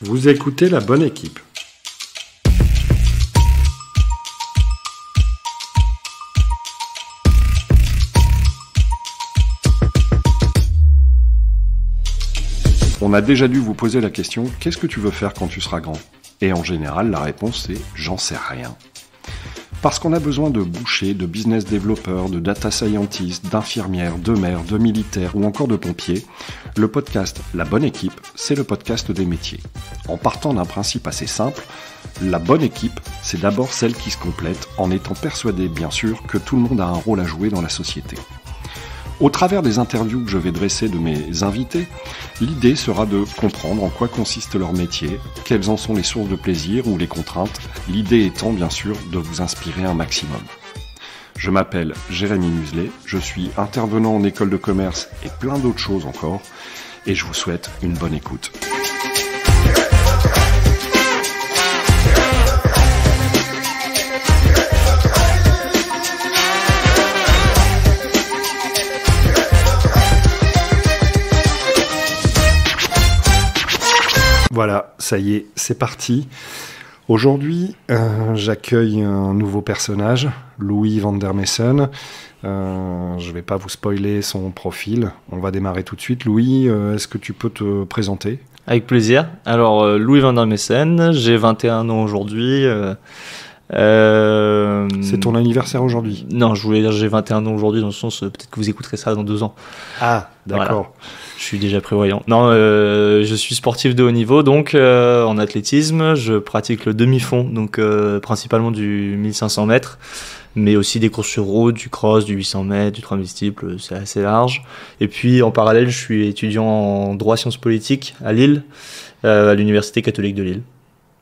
Vous écoutez La Bonne Équipe. On a déjà dû vous poser la question « Qu'est-ce que tu veux faire quand tu seras grand ?» Et en général, la réponse c'est « J'en sais rien ». Parce qu'on a besoin de bouchers, de business développeurs, de data scientists, d'infirmières, de maires, de militaires ou encore de pompiers, le podcast La Bonne Équipe, c'est le podcast des métiers. En partant d'un principe assez simple, la bonne équipe, c'est d'abord celle qui se complète en étant persuadé, bien sûr, que tout le monde a un rôle à jouer dans la société. Au travers des interviews que je vais dresser de mes invités, l'idée sera de comprendre en quoi consiste leur métier, quelles en sont les sources de plaisir ou les contraintes, l'idée étant bien sûr de vous inspirer un maximum. Je m'appelle Jérémy Muselet, je suis intervenant en école de commerce et plein d'autres choses encore, et je vous souhaite une bonne écoute. Voilà, ça y est, c'est parti. Aujourd'hui, j'accueille un nouveau personnage, Louis van der Messen. Je ne vais pas vous spoiler son profil, on va démarrer tout de suite. Louis, est-ce que tu peux te présenter ? Avec plaisir. Alors, Louis van der Messen, j'ai 21 ans aujourd'hui. C'est ton anniversaire aujourd'hui ? Non, je voulais dire j'ai 21 ans aujourd'hui, dans le sens, peut-être que vous écouterez ça dans 2 ans. Ah, d'accord. Voilà. Je suis déjà prévoyant. Non, je suis sportif de haut niveau, donc en athlétisme. Je pratique le demi-fond, donc principalement du 1500 mètres, mais aussi des courses sur route, du cross, du 800 mètres, du 3000 steeple, c'est assez large. Et puis en parallèle, je suis étudiant en droit sciences politiques à Lille, à l'Université catholique de Lille.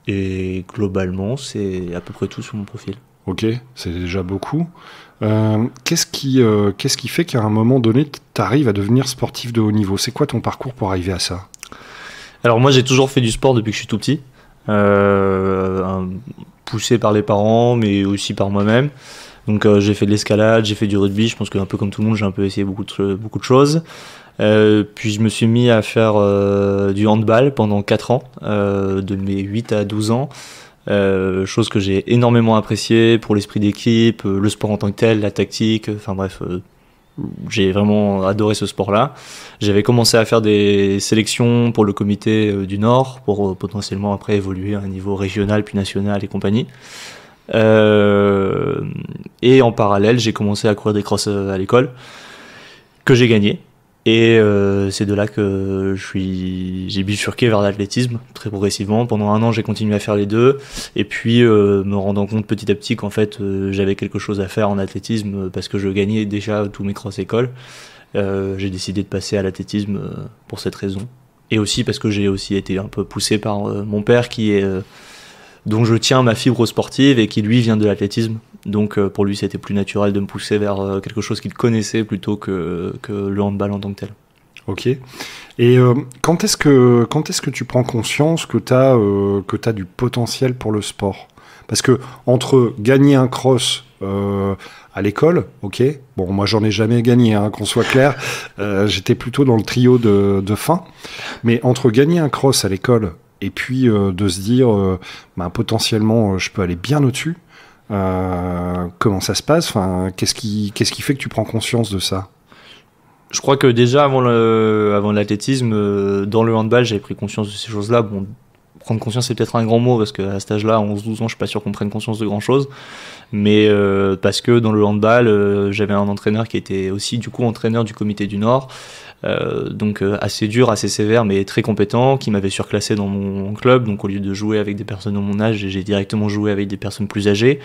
Et globalement, c'est à peu près tout sur mon profil. Ok, c'est déjà beaucoup. Qu'est-ce qui fait qu'à un moment donné, tu arrives à devenir sportif de haut niveau ? C'est quoi ton parcours pour arriver à ça ? Alors moi, j'ai toujours fait du sport depuis que je suis tout petit, poussé par les parents, mais aussi par moi-même. Donc j'ai fait de l'escalade, j'ai fait du rugby, je pense qu'un peu comme tout le monde, j'ai un peu essayé beaucoup de choses. Puis je me suis mis à faire du handball pendant 4 ans, de mes 8 à 12 ans. Chose que j'ai énormément appréciée pour l'esprit d'équipe, le sport en tant que tel, la tactique, enfin bref, j'ai vraiment adoré ce sport-là. J'avais commencé à faire des sélections pour le comité du Nord, pour potentiellement après évoluer à un niveau régional puis national et compagnie. Et en parallèle, j'ai commencé à courir des crosses à l'école, que j'ai gagné. Et c'est de là que j'ai bifurqué vers l'athlétisme très progressivement. Pendant 1 an, j'ai continué à faire les deux. Et puis, me rendant compte petit à petit qu'en fait, j'avais quelque chose à faire en athlétisme parce que je gagnais déjà tous mes cross écoles. J'ai décidé de passer à l'athlétisme pour cette raison. Et aussi parce que j'ai aussi été un peu poussé par mon père dont je tiens ma fibre sportive et qui lui vient de l'athlétisme. Donc pour lui c'était plus naturel de me pousser vers quelque chose qu'il connaissait plutôt que le handball en tant que tel. Ok. Et quand est-ce que tu prends conscience que t'as du potentiel pour le sport ? Parce que entre gagner un cross à l'école, ok, bon moi j'en ai jamais gagné, hein, qu'on soit clair, j'étais plutôt dans le trio de fin, mais entre gagner un cross à l'école et puis de se dire potentiellement je peux aller bien au-dessus, comment ça se passe, enfin, qu'est-ce qui fait que tu prends conscience de ça ? Je crois que déjà avant l'athlétisme, dans le handball j'avais pris conscience de ces choses-là. Bon, prendre conscience c'est peut-être un grand mot parce qu'à cet âge-là, 11-12 ans, je suis pas sûr qu'on prenne conscience de grand-chose, mais parce que dans le handball j'avais un entraîneur qui était aussi du coup entraîneur du comité du Nord, donc assez dur, assez sévère, mais très compétent, qui m'avait surclassé dans mon club. Donc au lieu de jouer avec des personnes de mon âge, j'ai directement joué avec des personnes plus âgées,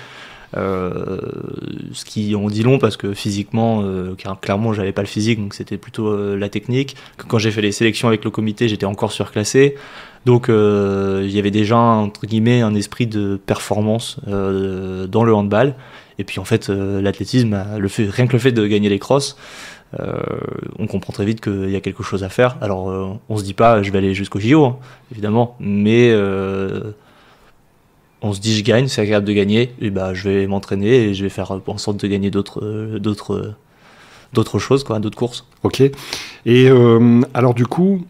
ce qui en dit long parce que physiquement, clairement j'avais pas le physique, donc c'était plutôt la technique. Quand j'ai fait les sélections avec le comité, j'étais encore surclassé. Donc il y avait déjà entre guillemets un esprit de performance dans le handball. Et puis en fait l'athlétisme, rien que le fait de gagner les crosses, on comprend très vite qu'il y a quelque chose à faire. Alors on se dit pas je vais aller jusqu'au JO, hein, évidemment, mais on se dit je gagne, c'est agréable de gagner, et je vais m'entraîner et je vais faire en sorte de gagner d'autres choses, quoi, d'autres courses. Ok. Et alors du coup,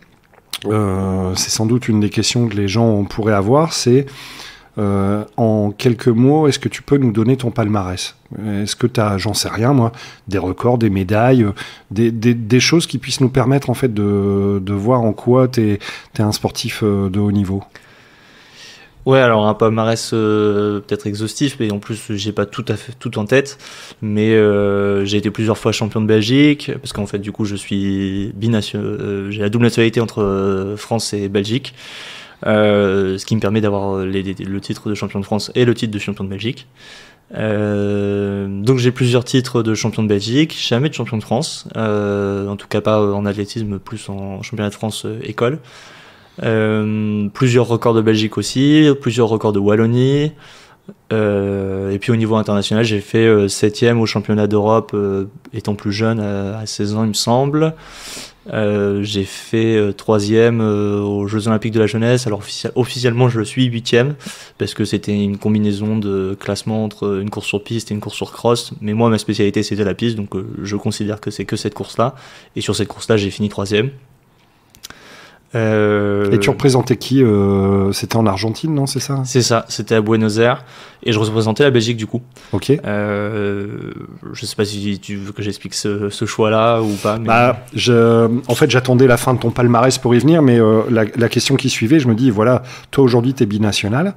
c'est sans doute une des questions que les gens pourraient avoir, c'est en quelques mots, est-ce que tu peux nous donner ton palmarès? Est-ce que tu as, j'en sais rien moi, des records, des médailles, des choses qui puissent nous permettre en fait de voir en quoi tu es un sportif de haut niveau? Ouais, alors un palmarès peut-être exhaustif, mais en plus j'ai pas tout à fait tout en tête, mais j'ai été plusieurs fois champion de Belgique, parce qu'en fait du coup je suis j'ai la double nationalité entre France et Belgique, ce qui me permet d'avoir le titre de champion de France et le titre de champion de Belgique. Donc j'ai plusieurs titres de champion de Belgique, jamais de champion de France, en tout cas pas en athlétisme, plus en championnat de France école. Plusieurs records de Belgique aussi, plusieurs records de Wallonie, et puis au niveau international j'ai fait 7e au championnat d'Europe étant plus jeune à 16 ans il me semble. J'ai fait 3e aux Jeux Olympiques de la jeunesse. Alors officiellement je le suis 8e parce que c'était une combinaison de classement entre une course sur piste et une course sur cross, mais moi ma spécialité c'était la piste, donc je considère que c'est que cette course là, et sur cette course là j'ai fini 3e. Et tu représentais qui? C'était en Argentine, non? C'est ça? C'est ça, c'était à Buenos Aires. Et je représentais la Belgique du coup. Ok. Je sais pas si tu veux que j'explique ce choix-là ou pas. Mais... En fait, j'attendais la fin de ton palmarès pour y venir, mais la question qui suivait, je me dis, voilà, toi aujourd'hui, tu es binational.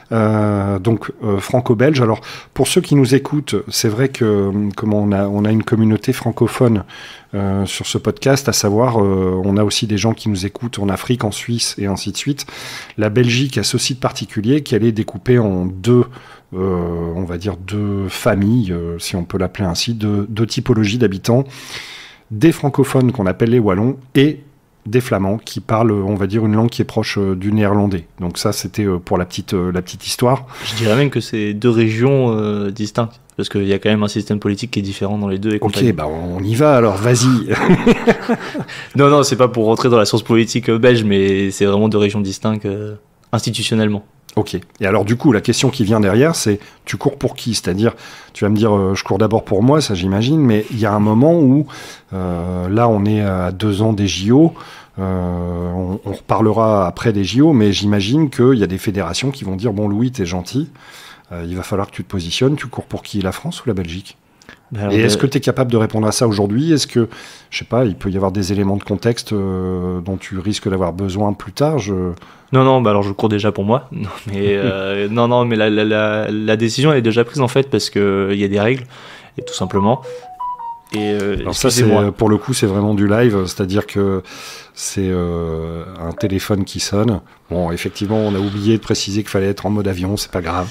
Donc franco-belge. Alors pour ceux qui nous écoutent, c'est vrai que comment on a une communauté francophone sur ce podcast, à savoir on a aussi des gens qui nous écoutent en Afrique, en Suisse et ainsi de suite. La Belgique a ce site particulier qui allait découper en deux on va dire deux familles, si on peut l'appeler ainsi, deux typologies d'habitants, des francophones qu'on appelle les Wallons et des Flamands qui parlent, on va dire, une langue qui est proche du néerlandais. Donc ça, c'était pour la petite histoire. Je dirais même que c'est deux régions distinctes, parce qu'il y a quand même un système politique qui est différent dans les deux. Et ok, bah on y va alors, vas-y. Non, c'est pas pour rentrer dans la science politique belge, mais c'est vraiment deux régions distinctes institutionnellement. Ok. Et alors du coup, la question qui vient derrière, c'est tu cours pour qui? C'est-à-dire, tu vas me dire, je cours d'abord pour moi, ça j'imagine, mais il y a un moment où, là on est à 2 ans des JO, on reparlera après des JO, mais j'imagine qu'il y a des fédérations qui vont dire, bon Louis, t'es gentil, il va falloir que tu te positionnes, tu cours pour qui? La France ou la Belgique? Alors, et est-ce que tu es capable de répondre à ça aujourd'hui? Est-ce que, je sais pas, il peut y avoir des éléments de contexte dont tu risques d'avoir besoin plus tard? Non, bah alors je cours déjà pour moi. Non, mais non, mais la décision elle est déjà prise en fait parce que il y a des règles et tout simplement. Et alors ça, pour le coup, c'est vraiment du live, c'est-à-dire que c'est un téléphone qui sonne. Bon, effectivement, on a oublié de préciser qu'il fallait être en mode avion, c'est pas grave.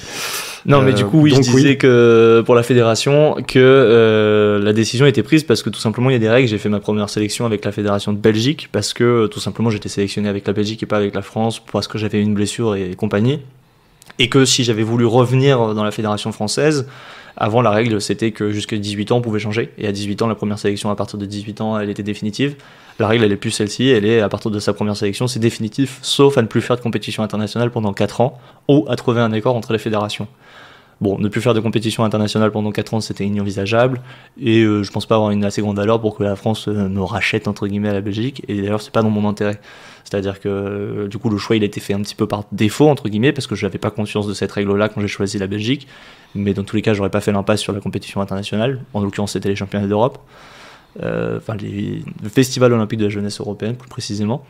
Non, mais du coup, oui, je disais que pour la fédération, que la décision a été prise parce que tout simplement, il y a des règles. J'ai fait ma première sélection avec la fédération de Belgique parce que tout simplement, j'étais sélectionné avec la Belgique et pas avec la France parce que j'avais une blessure et compagnie. Et que si j'avais voulu revenir dans la fédération française, avant, la règle, c'était que jusqu'à 18 ans, on pouvait changer. Et à 18 ans, la première sélection, à partir de 18 ans, elle était définitive. La règle, elle est plus celle-ci. Elle est, à partir de sa première sélection, c'est définitif, sauf à ne plus faire de compétition internationale pendant 4 ans, ou à trouver un accord entre les fédérations. Bon, ne plus faire de compétition internationale pendant 4 ans, c'était inenvisageable. Et je pense pas avoir une assez grande valeur pour que la France me rachète, entre guillemets, à la Belgique. Et d'ailleurs, c'est pas dans mon intérêt. C'est-à-dire que, du coup, le choix, il a été fait un petit peu par défaut, entre guillemets, parce que je n'avais pas conscience de cette règle-là quand j'ai choisi la Belgique. Mais dans tous les cas, j'aurais pas fait l'impasse sur la compétition internationale. En l'occurrence, c'était les championnats d'Europe. Le Festival olympique de la jeunesse européenne, plus précisément.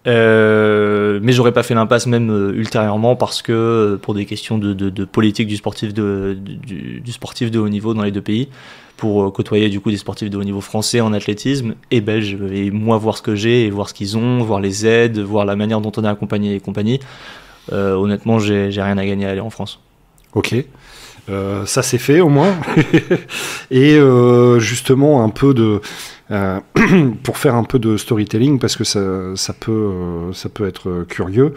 Mais j'aurais pas fait l'impasse même ultérieurement parce que pour des questions de politique du sportif du sportif de haut niveau dans les deux pays, pour côtoyer du coup des sportifs de haut niveau français en athlétisme et belges, et moi voir ce que j'ai et voir ce qu'ils ont, voir les aides, voir la manière dont on est accompagné et compagnie, honnêtement j'ai rien à gagner à aller en France. Ok. Ça c'est fait au moins. Et justement un peu de pour faire un peu de storytelling parce que ça peut être curieux.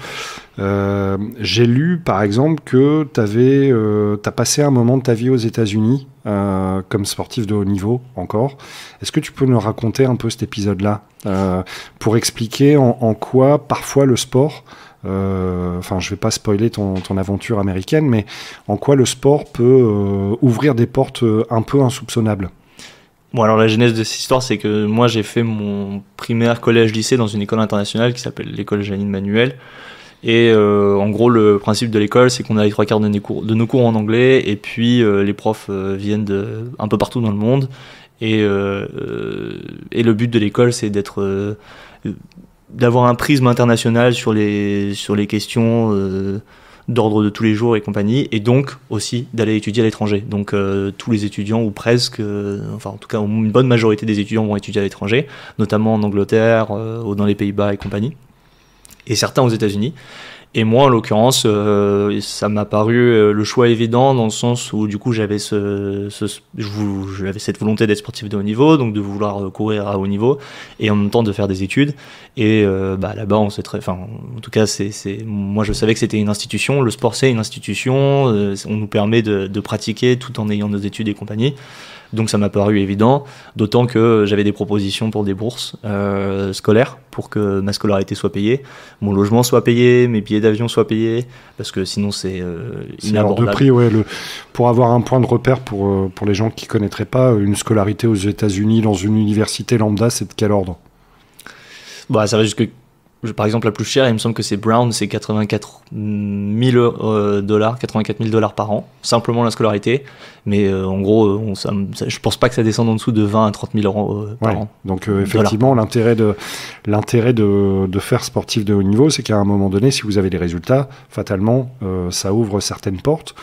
J'ai lu par exemple que t'as passé un moment de ta vie aux États-Unis comme sportif de haut niveau encore. Est-ce que tu peux nous raconter un peu cet épisode-là pour expliquer en quoi parfois le sport je vais pas spoiler ton aventure américaine, mais en quoi le sport peut ouvrir des portes un peu insoupçonnables? Bon, alors la genèse de cette histoire, c'est que moi j'ai fait mon primaire, collège, lycée dans une école internationale qui s'appelle l'école Janine Manuel. Et en gros, le principe de l'école, c'est qu'on a les trois quarts de nos cours en anglais, et puis les profs viennent un peu partout dans le monde. Et le but de l'école, c'est d'avoir un prisme international sur les questions d'ordre de tous les jours et compagnie, et donc aussi d'aller étudier à l'étranger. Donc tous les étudiants, ou presque, enfin en tout cas une bonne majorité des étudiants vont étudier à l'étranger, notamment en Angleterre ou dans les Pays-Bas et compagnie, et certains aux États-Unis. Et moi, en l'occurrence, ça m'a paru le choix évident, dans le sens où du coup j'avais j'avais cette volonté d'être sportif de haut niveau, donc de vouloir courir à haut niveau, et en même temps de faire des études. Et là-bas, on sait enfin, en tout cas, moi je savais que c'était une institution. Le sport, c'est une institution. On nous permet de pratiquer tout en ayant nos études et compagnie. Donc ça m'a paru évident, d'autant que j'avais des propositions pour des bourses scolaires, pour que ma scolarité soit payée, mon logement soit payé, mes billets d'avion soient payés, parce que sinon c'est inabordable. Hors de prix, ouais. Pour avoir un point de repère pour les gens qui ne connaîtraient pas, une scolarité aux États-Unis dans une université lambda, c'est de quel ordre? Bah, ça va jusque... Par exemple, la plus chère, il me semble que c'est Brown, c'est 84 000 $, par an, simplement la scolarité. Mais en gros, je pense pas que ça descende en dessous de 20 à 30 000 euros par an. Donc effectivement, l'intérêt de faire sportif de haut niveau, c'est qu'à un moment donné, si vous avez des résultats, fatalement, ça ouvre certaines portes.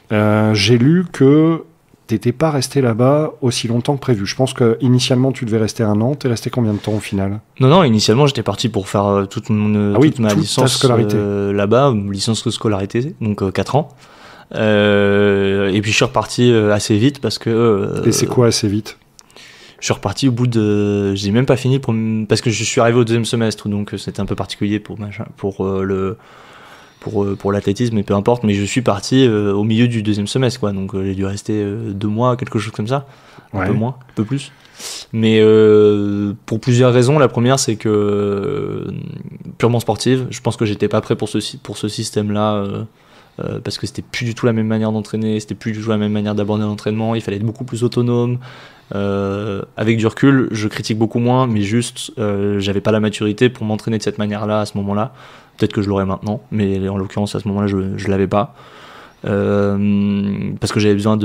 J'ai lu que t'étais pas resté là-bas aussi longtemps que prévu. Je pense qu'initialement, tu devais rester 1 an. T'es resté combien de temps au final? Non, initialement, j'étais parti pour faire toute ma licence là-bas, licence de scolarité, donc 4 ans. Et puis je suis reparti assez vite parce que... Et c'est quoi assez vite? Je suis reparti au bout de... J'ai même pas fini parce que je suis arrivé au 2e semestre, donc c'était un peu particulier pour l'athlétisme, mais peu importe, mais je suis parti au milieu du 2e semestre, quoi, donc j'ai dû rester 2 mois, quelque chose comme ça, un peu moins, un peu plus, mais pour plusieurs raisons. La première, c'est que purement sportive, je pense que j'étais pas prêt pour ce système-là, parce que c'était plus du tout la même manière d'entraîner, c'était plus du tout la même manière d'aborder l'entraînement, il fallait être beaucoup plus autonome. Avec du recul, je critique beaucoup moins, mais juste j'avais pas la maturité pour m'entraîner de cette manière-là à ce moment-là. Peut-être que je l'aurais maintenant, mais en l'occurrence à ce moment-là je l'avais pas, parce que j'avais besoin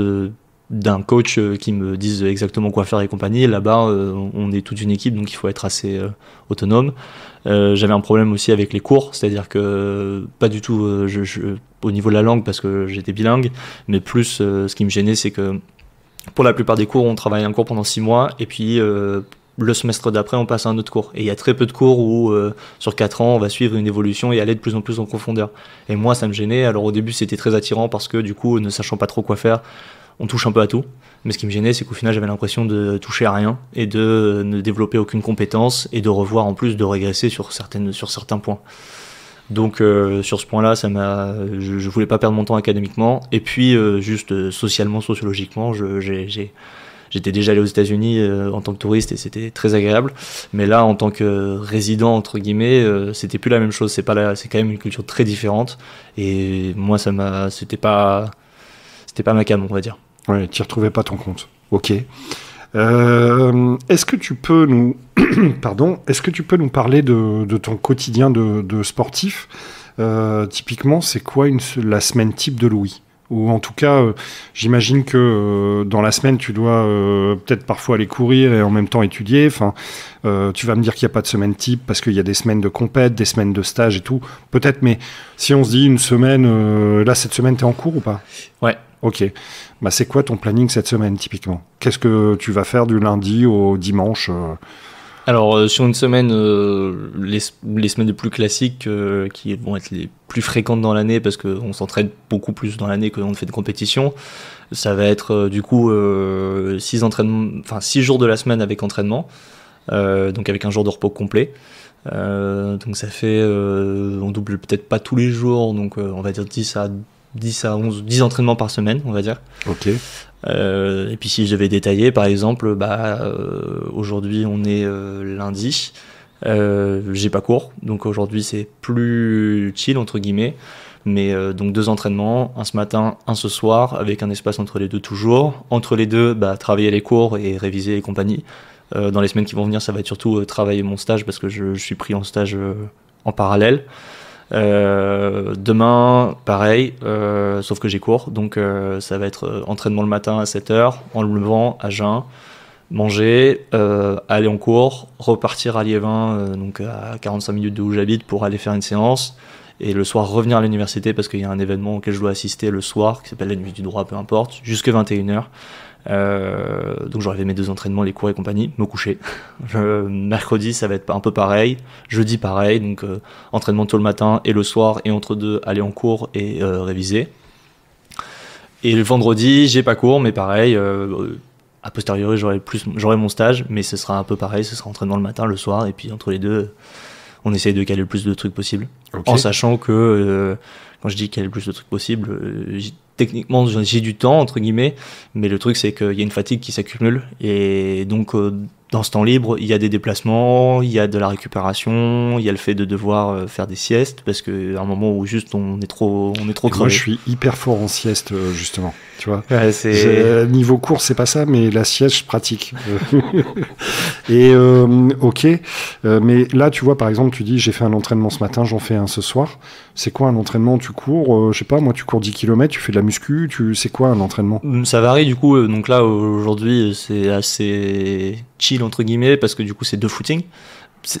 d'un coach qui me dise exactement quoi faire et compagnie. Là-bas on est toute une équipe, donc il faut être assez autonome. J'avais un problème aussi avec les cours, c'est-à-dire que pas du tout au niveau de la langue, parce que j'étais bilingue, mais plus ce qui me gênait, c'est que pour la plupart des cours, on travaille un cours pendant 6 mois, et puis le semestre d'après, on passe à un autre cours. Et il y a très peu de cours où, sur 4 ans, on va suivre une évolution et aller de plus en plus en profondeur. Et moi, ça me gênait. Alors au début, c'était très attirant parce que du coup, ne sachant pas trop quoi faire, on touche un peu à tout. Mais ce qui me gênait, c'est qu'au final, j'avais l'impression de toucher à rien et de ne développer aucune compétence, et de revoir en plus de régresser sur certains points. Donc sur ce point-là, je voulais pas perdre mon temps académiquement, et puis juste socialement, sociologiquement, j'étais déjà allé aux États-Unis en tant que touriste, et c'était très agréable. Mais là, en tant que résident entre guillemets, c'était plus la même chose. C'est quand même une culture très différente, et moi c'était pas ma came, on va dire. Ouais, tu retrouvais pas ton compte. Ok. Est-ce que tu peux nous parler de ton quotidien de sportif? Typiquement, c'est quoi la semaine type de Louis? Ou en tout cas, j'imagine que dans la semaine, tu dois peut-être parfois aller courir et en même temps étudier. Enfin, tu vas me dire qu'il n'y a pas de semaine type parce qu'il y a des semaines de compète, des semaines de stage et tout. Peut-être, mais si on se dit une semaine, là, cette semaine, t'es en cours ou pas? Ouais. Ok. Bah, c'est quoi ton planning cette semaine, typiquement? Qu'est-ce que tu vas faire du lundi au dimanche? Alors, sur une semaine, les semaines les plus classiques, qui vont être les plus fréquentes dans l'année, parce qu'on s'entraîne beaucoup plus dans l'année qu'on fait de compétition, ça va être du coup 6 jours de la semaine avec entraînement, donc avec un jour de repos complet. Donc ça fait, on double peut-être pas tous les jours, donc on va dire 10 entraînements par semaine, on va dire. Ok. Et puis si je devais détailler, par exemple, aujourd'hui on est lundi, j'ai pas cours, donc aujourd'hui c'est plus chill entre guillemets, Mais donc 2 entraînements, un ce matin, un ce soir, avec un espace entre les deux toujours. Entre les deux, travailler les cours et réviser et compagnie. Dans les semaines qui vont venir, ça va être surtout travailler mon stage parce que je suis pris en stage en parallèle. Demain, pareil, sauf que j'ai cours, donc ça va être entraînement le matin à 7h, en le levant, à jeun, manger, aller en cours, repartir à Liévin, donc à 45 minutes de où j'habite pour aller faire une séance, et le soir revenir à l'université parce qu'il y a un événement auquel je dois assister le soir, qui s'appelle la nuit du droit, peu importe, jusque 21h. Donc j'aurais fait mes 2 entraînements, les cours et compagnie, me coucher. Mercredi ça va être un peu pareil, jeudi pareil, donc entraînement tôt le matin et le soir, et entre deux aller en cours et réviser. Et le vendredi j'ai pas cours, mais pareil, a posteriori j'aurai mon stage, mais ce sera un peu pareil, ce sera entraînement le matin, le soir, et puis entre les deux on essaye de caler le plus de trucs possible. Okay. En sachant que quand je dis caler le plus de trucs possible, techniquement j'ai du temps entre guillemets, mais le truc c'est qu'il y a une fatigue qui s'accumule, et donc dans ce temps libre il y a des déplacements, il y a de la récupération, il y a le fait de devoir faire des siestes parce qu'à un moment où juste on est trop crevé. Moi je suis hyper fort en sieste justement, tu vois. Ouais, niveau cours c'est pas ça, mais la sieste je pratique. Et ok, mais là tu vois par exemple tu dis j'ai fait un entraînement ce matin, j'en fais un ce soir. C'est quoi un entraînement? Tu cours, je sais pas moi, tu cours 10 km, tu fais de la muscu, c'est quoi un entraînement? Ça varie du coup, donc là aujourd'hui c'est assez chill entre guillemets parce que du coup c'est 2 footings.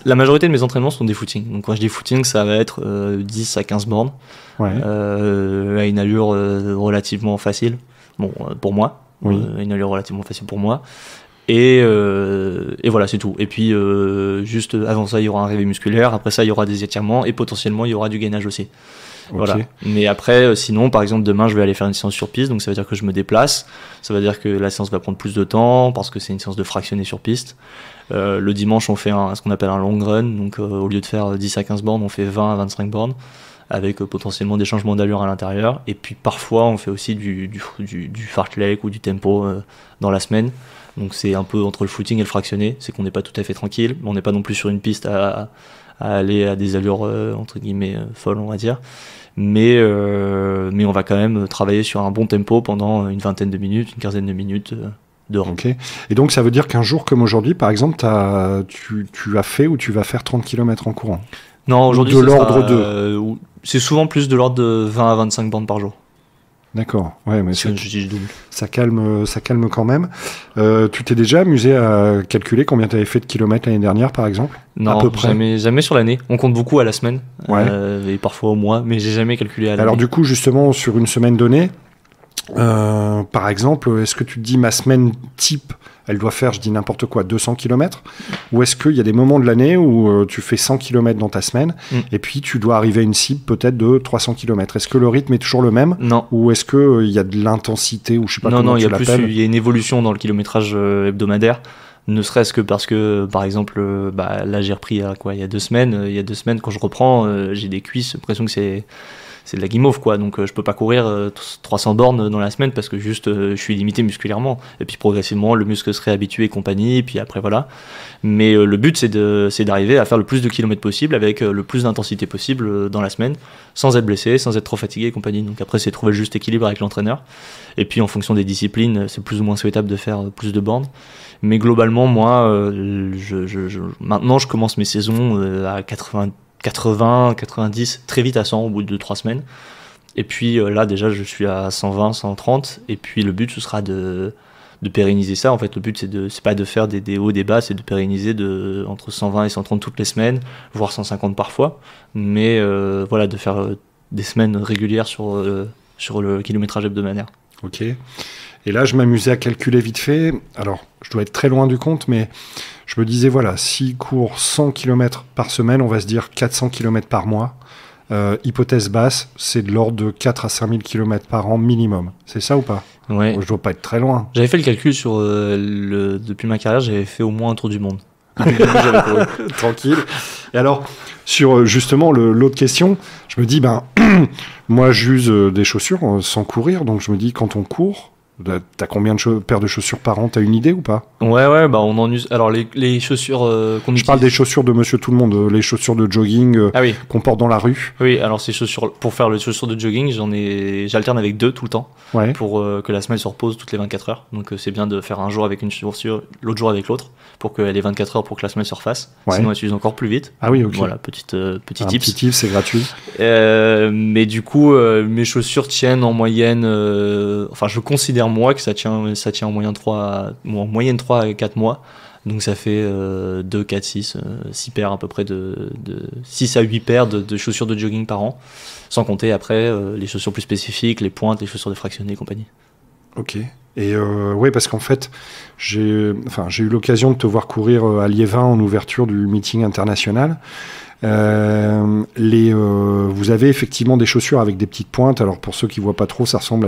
La majorité de mes entraînements sont des footings, donc quand je dis footing ça va être 10 à 15 bornes, ouais. À une allure relativement facile, bon pour moi, oui. Une allure relativement facile pour moi. Et voilà, c'est tout. Et puis juste avant ça il y aura un réveil musculaire, après ça il y aura des étirements et potentiellement il y aura du gainage aussi. Okay. Voilà. Mais après sinon par exemple demain je vais aller faire une séance sur piste, donc ça veut dire que je me déplace, ça veut dire que la séance va prendre plus de temps parce que c'est une séance de fractionné sur piste. Le dimanche on fait ce qu'on appelle un long run, donc au lieu de faire 10 à 15 bornes on fait 20 à 25 bornes avec potentiellement des changements d'allure à l'intérieur, et puis parfois on fait aussi du fartlek ou du tempo dans la semaine. Donc c'est un peu entre le footing et le fractionné, c'est qu'on n'est pas tout à fait tranquille, mais on n'est pas non plus sur une piste à aller à des allures entre guillemets folles on va dire, mais on va quand même travailler sur un bon tempo pendant une vingtaine de minutes, une quinzaine de minutes de rang. Okay. Et donc ça veut dire qu'un jour comme aujourd'hui par exemple tu as fait ou tu vas faire 30 km en courant? Non, aujourd'hui c'est souvent plus de l'ordre de 20 à 25 bandes par jour. D'accord, ouais, mais ça calme quand même. Tu t'es déjà amusé à calculer combien tu avais fait de kilomètres l'année dernière, par exemple? Non, à peu près. Jamais sur l'année. On compte beaucoup à la semaine, ouais. Et parfois au mois, mais j'ai jamais calculé à l'année. Alors du coup, justement, sur une semaine donnée, par exemple, est-ce que tu te dis ma semaine type, elle doit faire, je dis n'importe quoi, 200 km? Ou est-ce qu'il y a des moments de l'année où tu fais 100 km dans ta semaine et puis tu dois arriver à une cible peut-être de 300 km? Est-ce que le rythme est toujours le même? Non. Ou est-ce qu'il y a de l'intensité ou je sais pas comment tu l'appelles? Non, il y a une évolution dans le kilométrage hebdomadaire. Ne serait-ce que parce que, par exemple, là j'ai repris il y a 2 semaines. Il y a 2 semaines, quand je reprends, j'ai des cuisses, j'ai l'impression que c'est de la guimauve quoi, donc je peux pas courir 300 bornes dans la semaine parce que juste je suis limité musculairement, et puis progressivement le muscle se réhabitue et compagnie, et puis après voilà. Mais le but c'est d'arriver à faire le plus de kilomètres possible avec le plus d'intensité possible dans la semaine, sans être blessé, sans être trop fatigué et compagnie. Donc après c'est trouver le juste équilibre avec l'entraîneur, et puis en fonction des disciplines c'est plus ou moins souhaitable de faire plus de bornes. Mais globalement moi maintenant je commence mes saisons à 80, 90, très vite à 100 au bout de 3 semaines. Et puis là déjà je suis à 120, 130, et puis le but ce sera de pérenniser ça. En fait le but c'est pas de faire des hauts, des bas, c'est de pérenniser entre 120 et 130 toutes les semaines, voire 150 parfois, mais voilà, de faire des semaines régulières sur le kilométrage hebdomadaire. Ok. Et là, je m'amusais à calculer vite fait. Alors, je dois être très loin du compte, mais je me disais, voilà, s'il court 100 km par semaine, on va se dire 400 km par mois. Hypothèse basse, c'est de l'ordre de 4 à 5 000 km par an minimum. C'est ça ou pas? Ouais. Je dois pas être très loin. J'avais fait le calcul sur depuis ma carrière, j'avais fait au moins un tour du monde. Tranquille. Et alors, sur justement l'autre question, je me dis, moi j'use des chaussures sans courir, donc je me dis, quand on court, T'as combien de paires de chaussures par an? T'as une idée ou pas? Ouais, bah on en use. Alors les chaussures qu'on utilise. Je parle des chaussures de monsieur tout le monde, les chaussures de jogging Ah oui. qu'on porte dans la rue. Oui, alors ces chaussures, pour faire les chaussures de jogging, j'alterne avec 2 tout le temps. Ouais. Pour que la semelle se repose toutes les 24 heures. Donc c'est bien de faire un jour avec une chaussure, l'autre jour avec l'autre, pour qu'elle ait 24 heures pour que la semelle se refasse. Ouais. Sinon elle s'use encore plus vite. Ah oui, ok. Voilà, petit tips. Petit tip, c'est gratuit. Mais du coup, mes chaussures tiennent en moyenne, enfin je considère moi que ça tient en moyenne 3 à 4 mois. Donc ça fait 2, 4, 6 paires à peu près de 6 à 8 paires de chaussures de jogging par an. Sans compter après les chaussures plus spécifiques, les pointes, les chaussures défractionnées et compagnie. Ok. Et ouais, parce qu'en fait, j'ai eu l'occasion de te voir courir à Liévin en ouverture du meeting international. Vous avez effectivement des chaussures avec des petites pointes. Alors pour ceux qui voient pas trop, ça ressemble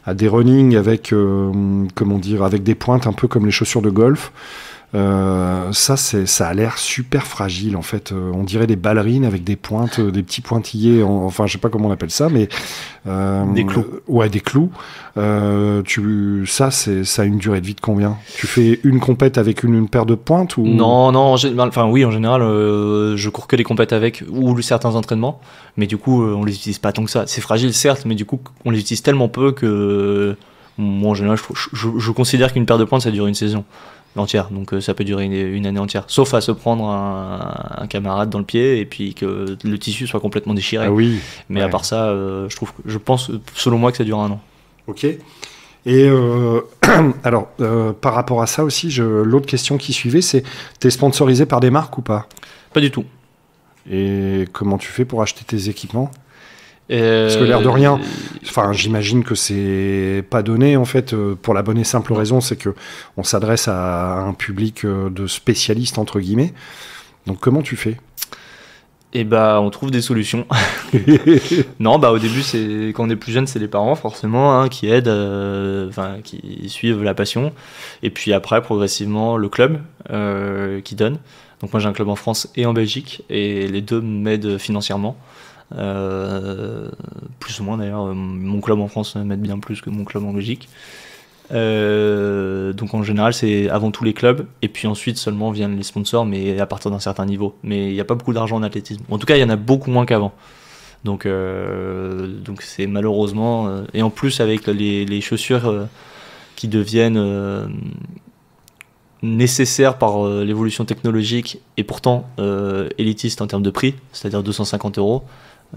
à des running avec avec des pointes un peu comme les chaussures de golf. Ça a l'air super fragile en fait. On dirait des ballerines avec des pointes, des petits pointillés. Enfin, je sais pas comment on appelle ça, mais des clous. Ouais, des clous. Ça a une durée de vie de combien? Tu fais une compète avec une paire de pointes ou? Non, en général, en général, je cours que les compètes avec ou certains entraînements, mais du coup, on les utilise pas tant que ça. C'est fragile certes, mais du coup, on les utilise tellement peu que moi, en général, je considère qu'une paire de pointes ça dure une saison entière, donc ça peut durer une année entière, sauf à se prendre un camarade dans le pied et puis que le tissu soit complètement déchiré. Ah oui. Mais à part ça, je pense selon moi que ça dure un an. Ok. Et alors, par rapport à ça aussi, l'autre question qui suivait, c'est t'es sponsorisé par des marques ou pas? Pas du tout. Et comment tu fais pour acheter tes équipements? Parce que l'air de rien, enfin, j'imagine que c'est pas donné en fait, pour la bonne et simple raison, c'est que on s'adresse à un public de spécialistes entre guillemets. Donc comment tu fais? Et bah on trouve des solutions. Non, bah au début quand on est plus jeune, c'est les parents forcément qui aident, qui suivent la passion. Et puis après progressivement le club qui donne. Donc moi j'ai un club en France et en Belgique et les deux m'aident financièrement. Plus ou moins d'ailleurs, mon club en France m'aide bien plus que mon club en Belgique. Donc en général c'est avant tout les clubs et puis ensuite seulement viennent les sponsors, mais à partir d'un certain niveau. Mais il n'y a pas beaucoup d'argent en athlétisme. En tout cas il y en a beaucoup moins qu'avant. Donc c'est malheureusement et en plus avec les chaussures qui deviennent nécessaires par l'évolution technologique et pourtant élitistes en termes de prix, c'est-à-dire 250 €.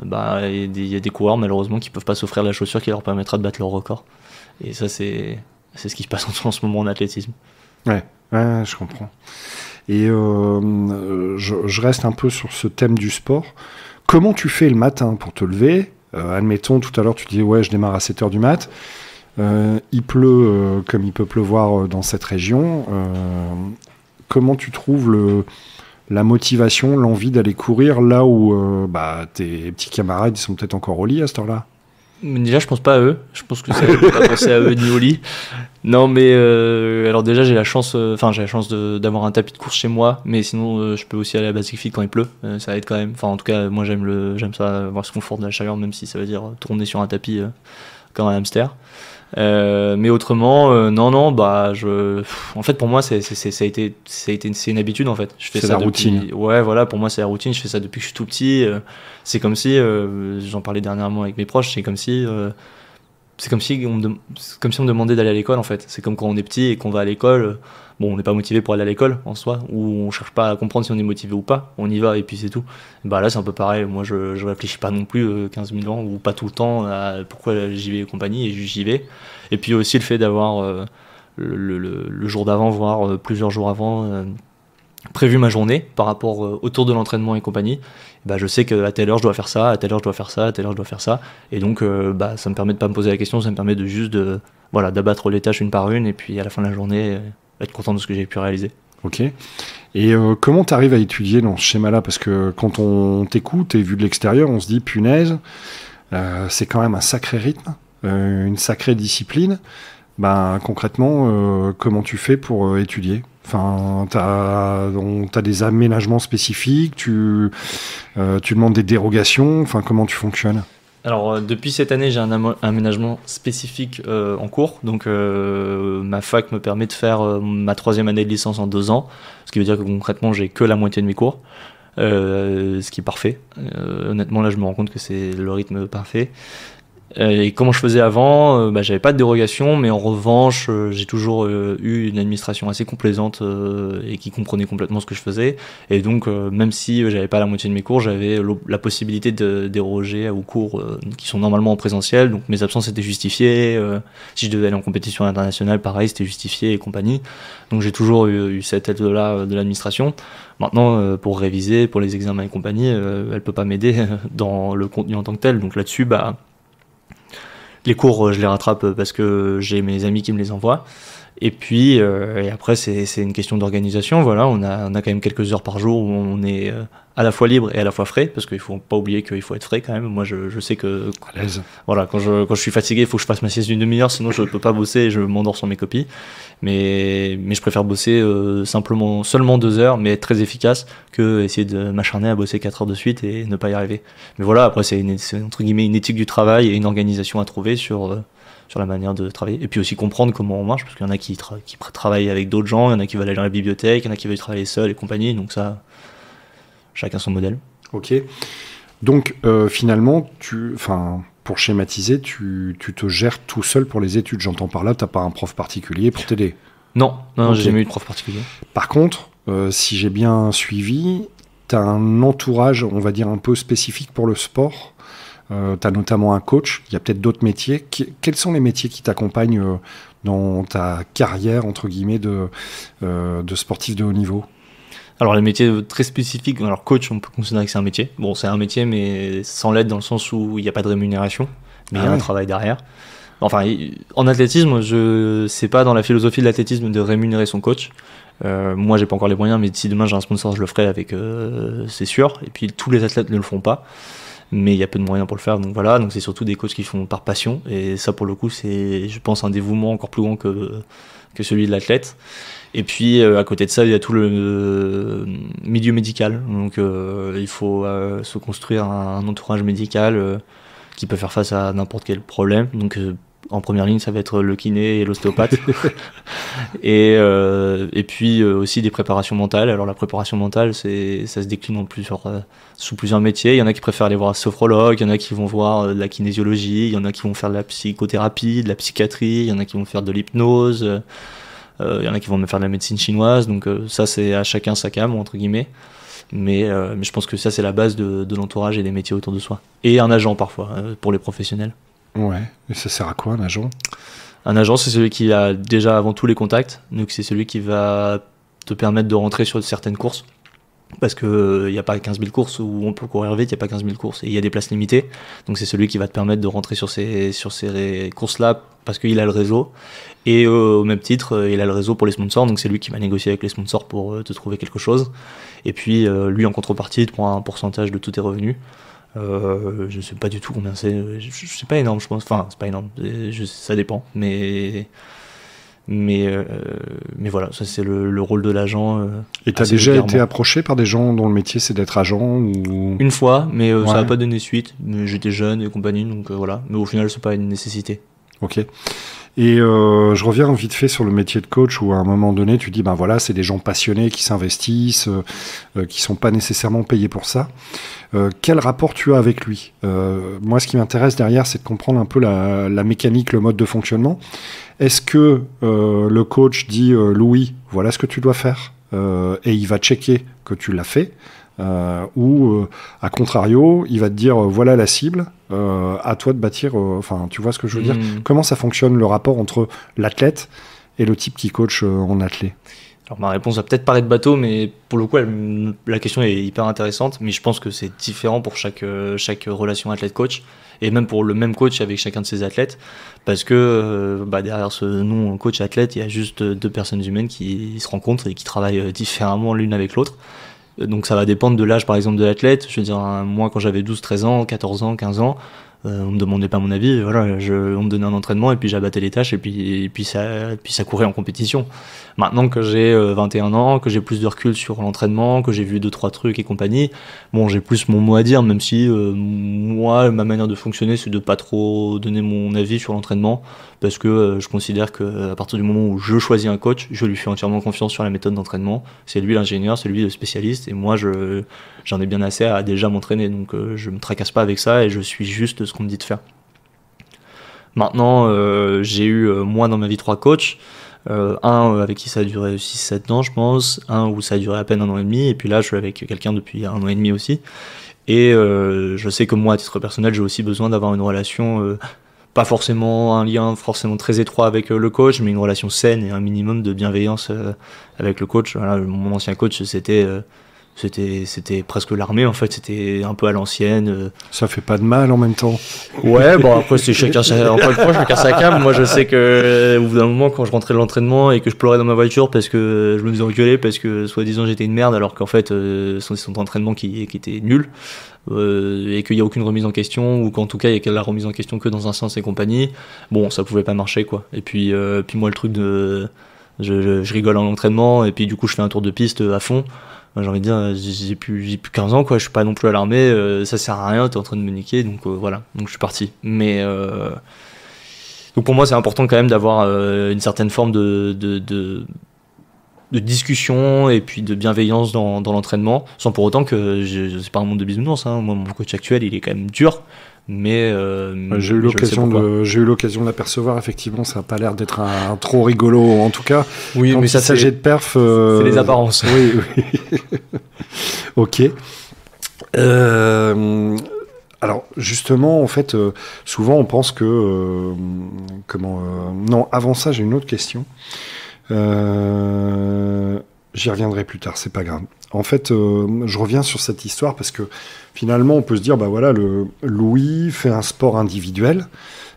Bah, il y a des coureurs malheureusement qui peuvent pas s'offrir la chaussure qui leur permettra de battre leur record. Et ça c'est ce qui se passe en ce moment en athlétisme. Ouais, je comprends. Et je reste un peu sur ce thème du sport. Comment tu fais le matin pour te lever? Admettons, tout à l'heure tu disais ouais je démarre à 7h du mat. Il pleut comme il peut pleuvoir dans cette région. Comment tu trouves la motivation, l'envie d'aller courir là où tes petits camarades ils sont peut-être encore au lit à cette heure-là? Déjà je pense pas à eux, je pense que ça ne peut pas penser à eux ni au lit. Non mais alors déjà j'ai la chance d'avoir un tapis de course chez moi, mais sinon je peux aussi aller à Basic Fit quand il pleut, ça aide quand même. Enfin en tout cas moi j'aime ça, avoir ce confort de la chaleur, même si ça veut dire tourner sur un tapis comme un hamster. Mais autrement non en fait pour moi c'est une habitude en fait. Je fais c'est ça la routine. Ouais voilà, pour moi c'est la routine, je fais ça depuis que je suis tout petit. C'est comme si j'en parlais dernièrement avec mes proches, c'est comme si on me demandait d'aller à l'école en fait. C'est comme quand on est petit et qu'on va à l'école. Bon, on n'est pas motivé pour aller à l'école en soi, ou on cherche pas à comprendre si on est motivé ou pas. On y va et puis c'est tout. Bah là c'est un peu pareil. Moi je réfléchis pas non plus 15 000 ans ou pas tout le temps à pourquoi j'y vais et compagnie, et j'y vais. Et puis aussi le fait d'avoir le jour d'avant, voire plusieurs jours avant, prévu ma journée par rapport autour de l'entraînement et compagnie. Bah je sais qu'à telle heure je dois faire ça, à telle heure je dois faire ça, à telle heure je dois faire ça, et donc ça me permet de pas me poser la question, ça me permet de juste d'abattre les tâches une par une, et puis à la fin de la journée être content de ce que j'ai pu réaliser. Ok. Et comment tu arrives à étudier dans ce schéma-là? Parce que quand on t'écoute et vu de l'extérieur, on se dit punaise, c'est quand même un sacré rythme, une sacrée discipline. Ben concrètement, comment tu fais pour étudier? Enfin, t'as des aménagements spécifiques, tu demandes des dérogations, enfin comment tu fonctionnes? Alors, depuis cette année, j'ai un aménagement spécifique en cours. Donc, ma fac me permet de faire ma 3e année de licence en 2 ans. Ce qui veut dire que concrètement, j'ai que la moitié de mes cours. Ce qui est parfait. Honnêtement, là, je me rends compte que c'est le rythme parfait. Et comment je faisais avant, j'avais pas de dérogation, mais en revanche, j'ai toujours eu une administration assez complaisante et qui comprenait complètement ce que je faisais. Et donc, même si j'avais pas la moitié de mes cours, j'avais la possibilité de déroger aux cours qui sont normalement en présentiel. Donc, mes absences étaient justifiées. Si je devais aller en compétition internationale, pareil, c'était justifié et compagnie. Donc, j'ai toujours eu cette aide-là de l'administration. Maintenant, pour réviser, pour les examens et compagnie, elle peut pas m'aider dans le contenu en tant que tel. Donc là-dessus, les cours, je les rattrape parce que j'ai mes amis qui me les envoient. Et puis, et après, c'est une question d'organisation. Voilà, on a quand même quelques heures par jour où on est à la fois libre et à la fois frais, parce qu'il faut pas oublier qu'il faut être frais quand même. Moi, je sais que voilà, quand je suis fatigué, il faut que je fasse ma sieste d'une demi-heure, sinon je peux pas bosser et je m'endors sur mes copies. Mais je préfère bosser seulement 2 heures, mais être très efficace, que essayer de m'acharner à bosser 4 heures de suite et ne pas y arriver. Mais voilà, après, c'est entre guillemets une éthique du travail et une organisation à trouver sur la manière de travailler. Et puis aussi comprendre comment on marche, parce qu'il y en a qui travaillent avec d'autres gens, il y en a qui veulent aller dans la bibliothèque, il y en a qui veulent travailler seuls et compagnie. Donc ça, chacun son modèle. Ok. Donc finalement, pour schématiser, tu te gères tout seul pour les études. J'entends par là, tu n'as pas un prof particulier pour t'aider. Non, Okay. j'ai jamais eu de prof particulier. Par contre, si j'ai bien suivi, tu as un entourage, on va dire, un peu spécifique pour le sport. Tu as notamment un coach, il y a peut-être d'autres métiers. Quels sont les métiers qui t'accompagnent dans ta carrière, entre guillemets, de sportif de haut niveau ? Alors les métiers très spécifiques, alors coach, on peut considérer que c'est un métier. Bon, c'est un métier, mais sans l'aide dans le sens où il n'y a pas de rémunération, mais il y a un travail derrière. Enfin, en athlétisme, c'est pas dans la philosophie de l'athlétisme de rémunérer son coach. Moi, j'ai pas encore les moyens, mais si demain j'ai un sponsor, je le ferai avec, c'est sûr. Et puis tous les athlètes ne le font pas. Mais il y a peu de moyens pour le faire, donc voilà, donc c'est surtout des coachs qui font par passion, et ça pour le coup c'est, je pense, un dévouement encore plus grand que celui de l'athlète. Et puis à côté de ça, il y a tout le milieu médical, donc il faut se construire un entourage médical qui peut faire face à n'importe quel problème, donc en première ligne, ça va être le kiné et l'ostéopathe. et puis aussi des préparations mentales. Alors la préparation mentale, ça se décline sous plusieurs métiers. Il y en a qui préfèrent aller voir un sophrologue, il y en a qui vont voir de la kinésiologie, il y en a qui vont faire de la psychothérapie, de la psychiatrie, il y en a qui vont faire de l'hypnose, il y en a qui vont même faire de la médecine chinoise. Donc ça, c'est à chacun sa came, entre guillemets. Mais je pense que ça, c'est la base de l'entourage et des métiers autour de soi. Et un agent parfois, pour les professionnels. Ouais, et ça sert à quoi un agent ? Un agent, c'est celui qui a déjà avant tout les contacts, donc c'est celui qui va te permettre de rentrer sur certaines courses, parce qu'il n'y a pas 15 000 courses où on peut courir vite, il n'y a pas 15 000 courses, et il y a des places limitées, donc c'est celui qui va te permettre de rentrer sur ces courses-là, parce qu'il a le réseau, et au même titre, il a le réseau pour les sponsors, donc c'est lui qui va négocier avec les sponsors pour te trouver quelque chose, et puis lui en contrepartie, il te prend un pourcentage de tous tes revenus. Je ne sais pas du tout combien c'est, c'est pas énorme, je pense, enfin c'est pas énorme, ça dépend, mais voilà, ça c'est le rôle de l'agent. Et tu as déjà été approché par des gens dont le métier c'est d'être agent ou... Une fois, mais ça n'a pas donné suite, mais j'étais jeune et compagnie, donc voilà, mais au final c'est pas une nécessité. Ok. Et je reviens vite fait sur le métier de coach où à un moment donné tu dis ben voilà, c'est des gens passionnés qui s'investissent, qui sont pas nécessairement payés pour ça. Quel rapport tu as avec lui ? Moi ce qui m'intéresse derrière c'est de comprendre un peu la mécanique, le mode de fonctionnement. Est-ce que le coach dit Louis, voilà ce que tu dois faire et il va checker que tu l'as fait ou à contrario il va te dire voilà la cible, à toi de bâtir, enfin tu vois ce que je veux dire. Comment ça fonctionne le rapport entre l'athlète et le type qui coach en athlète? Alors ma réponse va peut-être paraître bateau, mais pour le coup la question est hyper intéressante, mais je pense que c'est différent pour chaque relation athlète-coach, et même pour le même coach avec chacun de ses athlètes, parce que derrière ce nom coach-athlète, il y a juste deux personnes humaines qui se rencontrent et qui travaillent différemment l'une avec l'autre. Donc ça va dépendre de l'âge par exemple de l'athlète. Je veux dire, moi quand j'avais 12, 13 ans, 14 ans, 15 ans, On me demandait pas mon avis, voilà, on me donnait un entraînement et puis j'abattais les tâches et puis ça courait en compétition. Maintenant que j'ai 21 ans, que j'ai plus de recul sur l'entraînement, que j'ai vu 2-3 trucs et compagnie, bon, j'ai plus mon mot à dire, même si moi, ma manière de fonctionner, c'est de pas trop donner mon avis sur l'entraînement, parce que je considère que à partir du moment où je choisis un coach, je lui fais entièrement confiance sur la méthode d'entraînement. C'est lui l'ingénieur, c'est lui le spécialiste, et moi, j'en ai bien assez à déjà m'entraîner, donc je me tracasse pas avec ça et je suis juste ce qu'on me dit de faire. Maintenant, j'ai eu moi dans ma vie 3 coachs. Un avec qui ça a duré 6-7 ans je pense, un où ça a duré à peine 1 an et demi, et puis là je suis avec quelqu'un depuis 1 an et demi aussi, et je sais que moi à titre personnel j'ai aussi besoin d'avoir une relation, pas forcément un lien forcément très étroit avec le coach, mais une relation saine et un minimum de bienveillance avec le coach. Voilà, mon ancien coach c'était presque l'armée en fait, c'était un peu à l'ancienne. Ça fait pas de mal en même temps. Ouais, bon après c'est chacun sa cam. Moi je sais que au bout d'un moment quand je rentrais de l'entraînement et que je pleurais dans ma voiture parce que je me faisais engueuler parce que soi-disant j'étais une merde alors qu'en fait c'est son entraînement qui était nul, et qu'il y a aucune remise en question, ou qu'en tout cas il y a la remise en question que dans un sens et compagnie, bon ça pouvait pas marcher quoi. Et puis moi le truc de je rigole en entraînement et puis du coup je fais un tour de piste à fond. J'ai envie de dire, j'ai plus 15 ans quoi, je suis pas non plus à l'armée, ça sert à rien, t'es en train de me niquer, donc voilà, donc je suis parti. Mais donc pour moi c'est important quand même d'avoir une certaine forme de discussion et puis de bienveillance dans l'entraînement, sans pour autant que c'est pas un monde de bisounours, hein. Moi mon coach actuel il est quand même dur, mais j'ai eu l'occasion de l'apercevoir, effectivement ça n'a pas l'air d'être un trop rigolo en tout cas. Oui, mais ça s'agit de perf, c'est les apparences. Oui. Ok. Alors justement en fait souvent on pense que non, avant ça j'ai une autre question. J'y reviendrai plus tard, c'est pas grave. En fait, je reviens sur cette histoire parce que finalement, on peut se dire, bah voilà, Louis fait un sport individuel,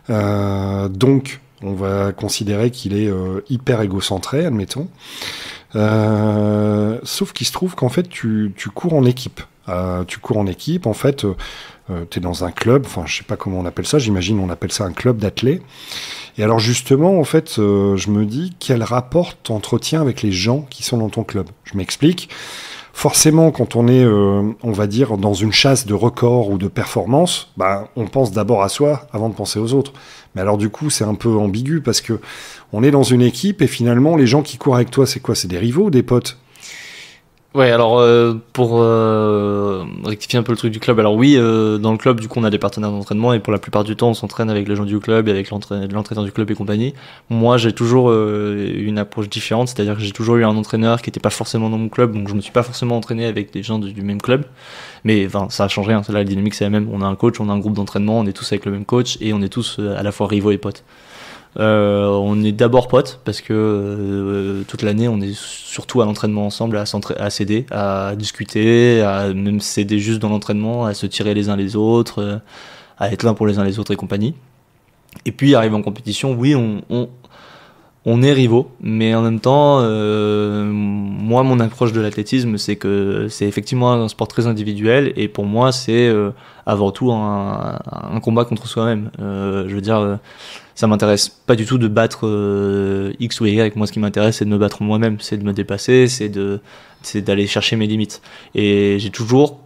donc on va considérer qu'il est hyper égocentré, admettons. Sauf qu'il se trouve qu'en fait, tu cours en équipe. Tu cours en équipe, en fait, t'es dans un club, enfin, je sais pas comment on appelle ça, j'imagine on appelle ça un club d'athlètes. Et alors justement, en fait, je me dis, quel rapport t'entretiens avec les gens qui sont dans ton club? Je m'explique. Forcément, quand on est, on va dire, dans une chasse de records ou de performance, bah, on pense d'abord à soi avant de penser aux autres. Mais alors du coup, c'est un peu ambigu parce que on est dans une équipe et finalement, les gens qui courent avec toi, c'est quoi? C'est des rivaux ou des potes? Ouais, alors pour rectifier un peu le truc du club, alors oui, dans le club, du coup, on a des partenaires d'entraînement et pour la plupart du temps, on s'entraîne avec les gens du club et avec l'entraîneur du club et compagnie. Moi, j'ai toujours une approche différente, c'est-à-dire que j'ai toujours eu un entraîneur qui n'était pas forcément dans mon club, donc je me suis pas forcément entraîné avec des gens du même club. Mais enfin, ça change rien, là, la dynamique c'est la même. On a un coach, on a un groupe d'entraînement, on est tous avec le même coach et on est tous à la fois rivaux et potes. On est d'abord potes parce que toute l'année on est surtout à l'entraînement ensemble, à s'aider, à discuter, à même s'aider juste dans l'entraînement, à se tirer les uns les autres, à être là pour les uns les autres et compagnie. Et puis arrivé en compétition, oui on est rivaux, mais en même temps moi mon approche de l'athlétisme c'est que c'est effectivement un sport très individuel et pour moi c'est avant tout un combat contre soi-même. Je veux dire, ça m'intéresse pas du tout de battre X ou Y. Moi, ce qui m'intéresse, c'est de me battre moi-même, c'est de me dépasser, c'est d'aller chercher mes limites. Et j'ai toujours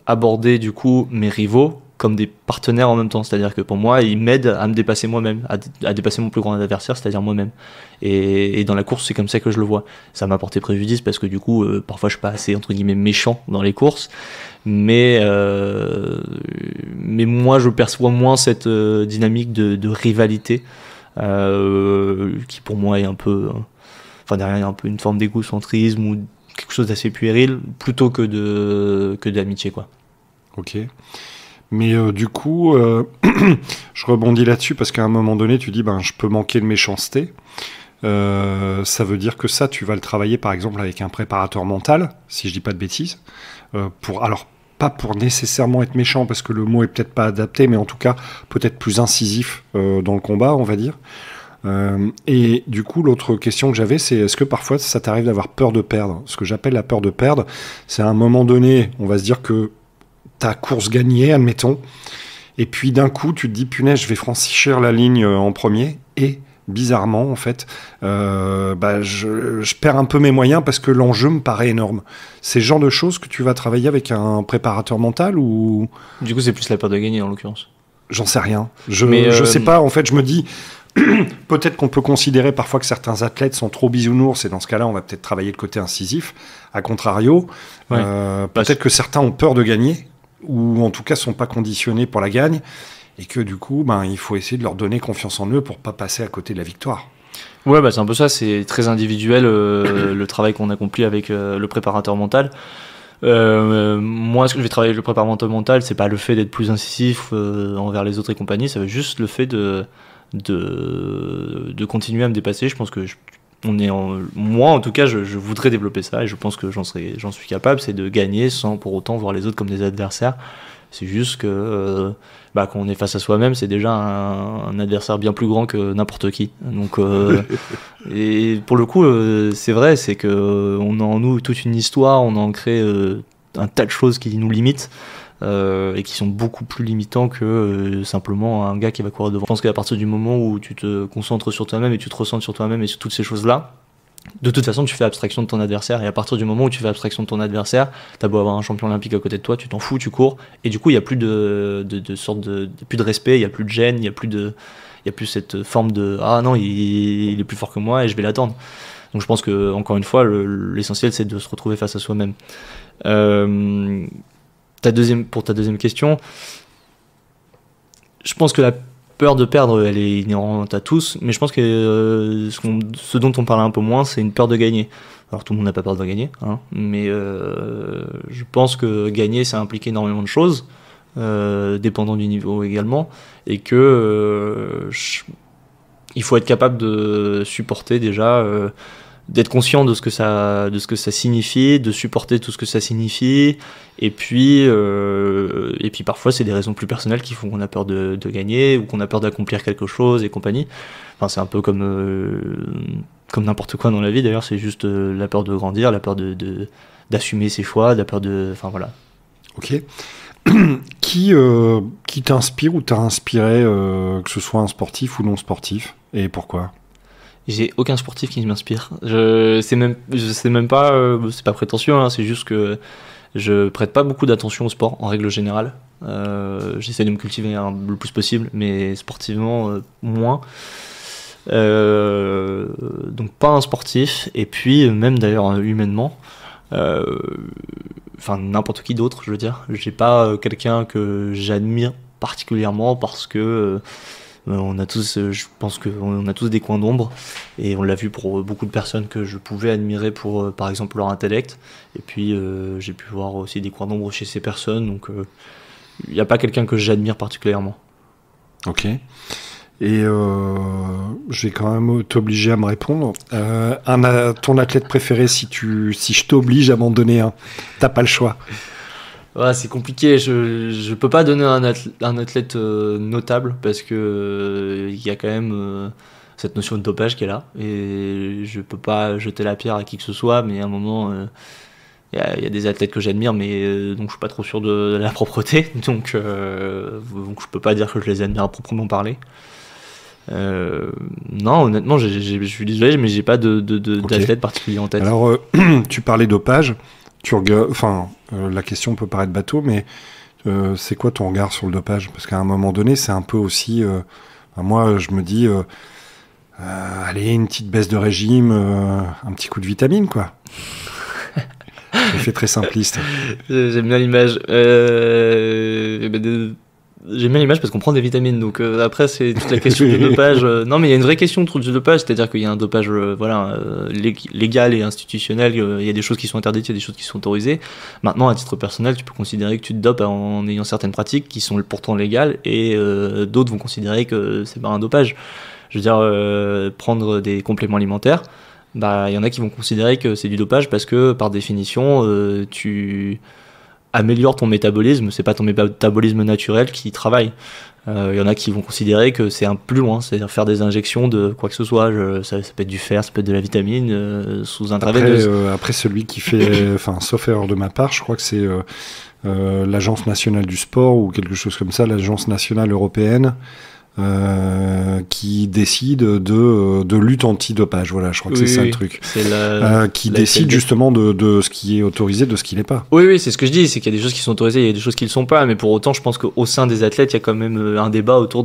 abordé du coup mes rivaux comme des partenaires en même temps. C'est-à-dire que pour moi, ils m'aident à me dépasser moi-même, à dépasser mon plus grand adversaire, c'est-à-dire moi-même. Et dans la course, c'est comme ça que je le vois. Ça m'a porté préjudice parce que du coup, parfois, je suis pas assez entre guillemets méchant dans les courses. Mais moi je perçois moins cette dynamique de rivalité qui pour moi est un peu derrière il y a un peu une forme d'égocentrisme ou quelque chose d'assez puéril plutôt que d'amitié quoi. Ok, mais du coup je rebondis là-dessus parce qu'à un moment donné tu dis je peux manquer de méchanceté. Ça veut dire que ça tu vas le travailler par exemple avec un préparateur mental si je dis pas de bêtises pas pour nécessairement être méchant, parce que le mot est peut-être pas adapté, mais en tout cas, peut-être plus incisif dans le combat, on va dire. Et du coup, l'autre question que j'avais, c'est est-ce que parfois ça t'arrive d'avoir peur de perdre? Ce que j'appelle la peur de perdre, c'est à un moment donné, on va se dire que ta course gagnée, admettons, et puis d'un coup, tu te dis, punaise, je vais franchir la ligne en premier, et bizarrement, en fait, je perds un peu mes moyens parce que l'enjeu me paraît énorme. C'est le genre de choses que tu vas travailler avec un préparateur mental ou... Du coup, c'est plus la peur de gagner, en l'occurrence. J'en sais rien. Je sais pas, en fait, je me dis... Peut-être qu'on peut considérer parfois que certains athlètes sont trop bisounours, et dans ce cas-là, on va peut-être travailler le côté incisif. A contrario, peut-être que certains ont peur de gagner, ou en tout cas sont pas conditionnés pour la gagne, et que du coup, il faut essayer de leur donner confiance en eux pour pas passer à côté de la victoire. Ouais, c'est un peu ça, c'est très individuel le travail qu'on accomplit avec le préparateur mental. Moi, ce que je vais travailler avec le préparateur mental, c'est pas le fait d'être plus incisif envers les autres et compagnie, ça veut juste le fait de continuer à me dépasser. Je pense que moi en tout cas je voudrais développer ça, et je pense que j'en suis capable, c'est de gagner sans pour autant voir les autres comme des adversaires. C'est juste que quand on est face à soi-même, c'est déjà un adversaire bien plus grand que n'importe qui. Donc et pour le coup c'est vrai, c'est que on a en nous toute une histoire, on a ancré un tas de choses qui nous limitent. Et qui sont beaucoup plus limitants que simplement un gars qui va courir devant. Je pense qu'à partir du moment où tu te concentres sur toi-même et tu te ressens sur toi-même et sur toutes ces choses-là, de toute façon tu fais abstraction de ton adversaire, et à partir du moment où tu fais abstraction de ton adversaire, t'as beau avoir un champion olympique à côté de toi, tu t'en fous, tu cours, et du coup il n'y a plus plus de respect, il n'y a plus de gêne, il n'y a plus cette forme de ah non il est plus fort que moi et je vais l'attendre. Donc je pense que encore une fois l'essentiel c'est de se retrouver face à soi-même. Pour ta deuxième question, je pense que la peur de perdre, elle est inhérente à tous, mais je pense que ce dont on parle un peu moins, c'est une peur de gagner. Alors tout le monde n'a pas peur de gagner, mais je pense que gagner, ça implique énormément de choses, dépendant du niveau également, et que il faut être capable de supporter déjà... d'être conscient de ce que ça signifie, de supporter tout ce que ça signifie, et puis parfois c'est des raisons plus personnelles qui font qu'on a peur de gagner, ou qu'on a peur d'accomplir quelque chose et compagnie. Enfin, c'est un peu comme n'importe quoi dans la vie d'ailleurs, c'est juste la peur de grandir, la peur d'assumer ses choix, la peur de... Enfin voilà. Ok. Qui t'inspire ou t'a inspiré, que ce soit un sportif ou non sportif, et pourquoi ? J'ai aucun sportif qui m'inspire. Je sais même pas, c'est pas prétentieux, c'est juste que je prête pas beaucoup d'attention au sport en règle générale. J'essaie de me cultiver le plus possible, mais sportivement moins. Donc pas un sportif, et puis même d'ailleurs humainement, n'importe qui d'autre, je veux dire. J'ai pas quelqu'un que j'admire particulièrement parce que on a tous, je pense qu'on a tous des coins d'ombre, et on l'a vu pour beaucoup de personnes que je pouvais admirer pour, par exemple, leur intellect. Et puis j'ai pu voir aussi des coins d'ombre chez ces personnes, donc il n'y a pas quelqu'un que j'admire particulièrement. Ok. Et je vais quand même t'obliger à me répondre. Ton athlète préféré, si je t'oblige à m'en donner un, t'as pas le choix. Ouais, c'est compliqué, je peux pas donner un athlète notable, parce que il y a quand même cette notion de dopage qui est là, et je peux pas jeter la pierre à qui que ce soit, mais à un moment il y a des athlètes que j'admire, mais donc je suis pas trop sûr de la propreté, donc je peux pas dire que je les admire à proprement parler. Non, honnêtement, je suis désolé, mais j'ai pas d'athlète particulier en tête. Alors tu parlais dopage. La question peut paraître bateau, mais c'est quoi ton regard sur le dopage ? Parce qu'à un moment donné, c'est un peu aussi... moi, je me dis, allez, une petite baisse de régime, un petit coup de vitamine, quoi. J'ai fait très simpliste. J'aime bien l'image. J'aime bien l'image parce qu'on prend des vitamines, donc après c'est toute la question du dopage. Non, mais il y a une vraie question autour du dopage, c'est-à-dire qu'il y a un dopage légal et institutionnel, il y a des choses qui sont interdites, il y a des choses qui sont autorisées. Maintenant, à titre personnel, tu peux considérer que tu te dopes en ayant certaines pratiques qui sont pourtant légales, et d'autres vont considérer que c'est pas un dopage. Je veux dire, prendre des compléments alimentaires, il y en a qui vont considérer que c'est du dopage parce que par définition améliore ton métabolisme, c'est pas ton métabolisme naturel qui travaille. Il y en a qui vont considérer que c'est un plus loin, c'est-à-dire faire des injections de quoi que ce soit, ça peut être du fer, ça peut être de la vitamine, sous intraveineuse. Après celui qui fait, enfin sauf erreur de ma part, je crois que c'est l'Agence nationale du sport ou quelque chose comme ça, l'Agence nationale européenne, qui décide de lutte anti-dopage. Voilà, je crois que c'est ça le truc. C'est qui décide justement de ce qui est autorisé, de ce qui n'est pas. Oui, c'est ce que je dis, c'est qu'il y a des choses qui sont autorisées, il y a des choses qui ne le sont pas, mais pour autant, je pense qu'au sein des athlètes, il y a quand même un débat autour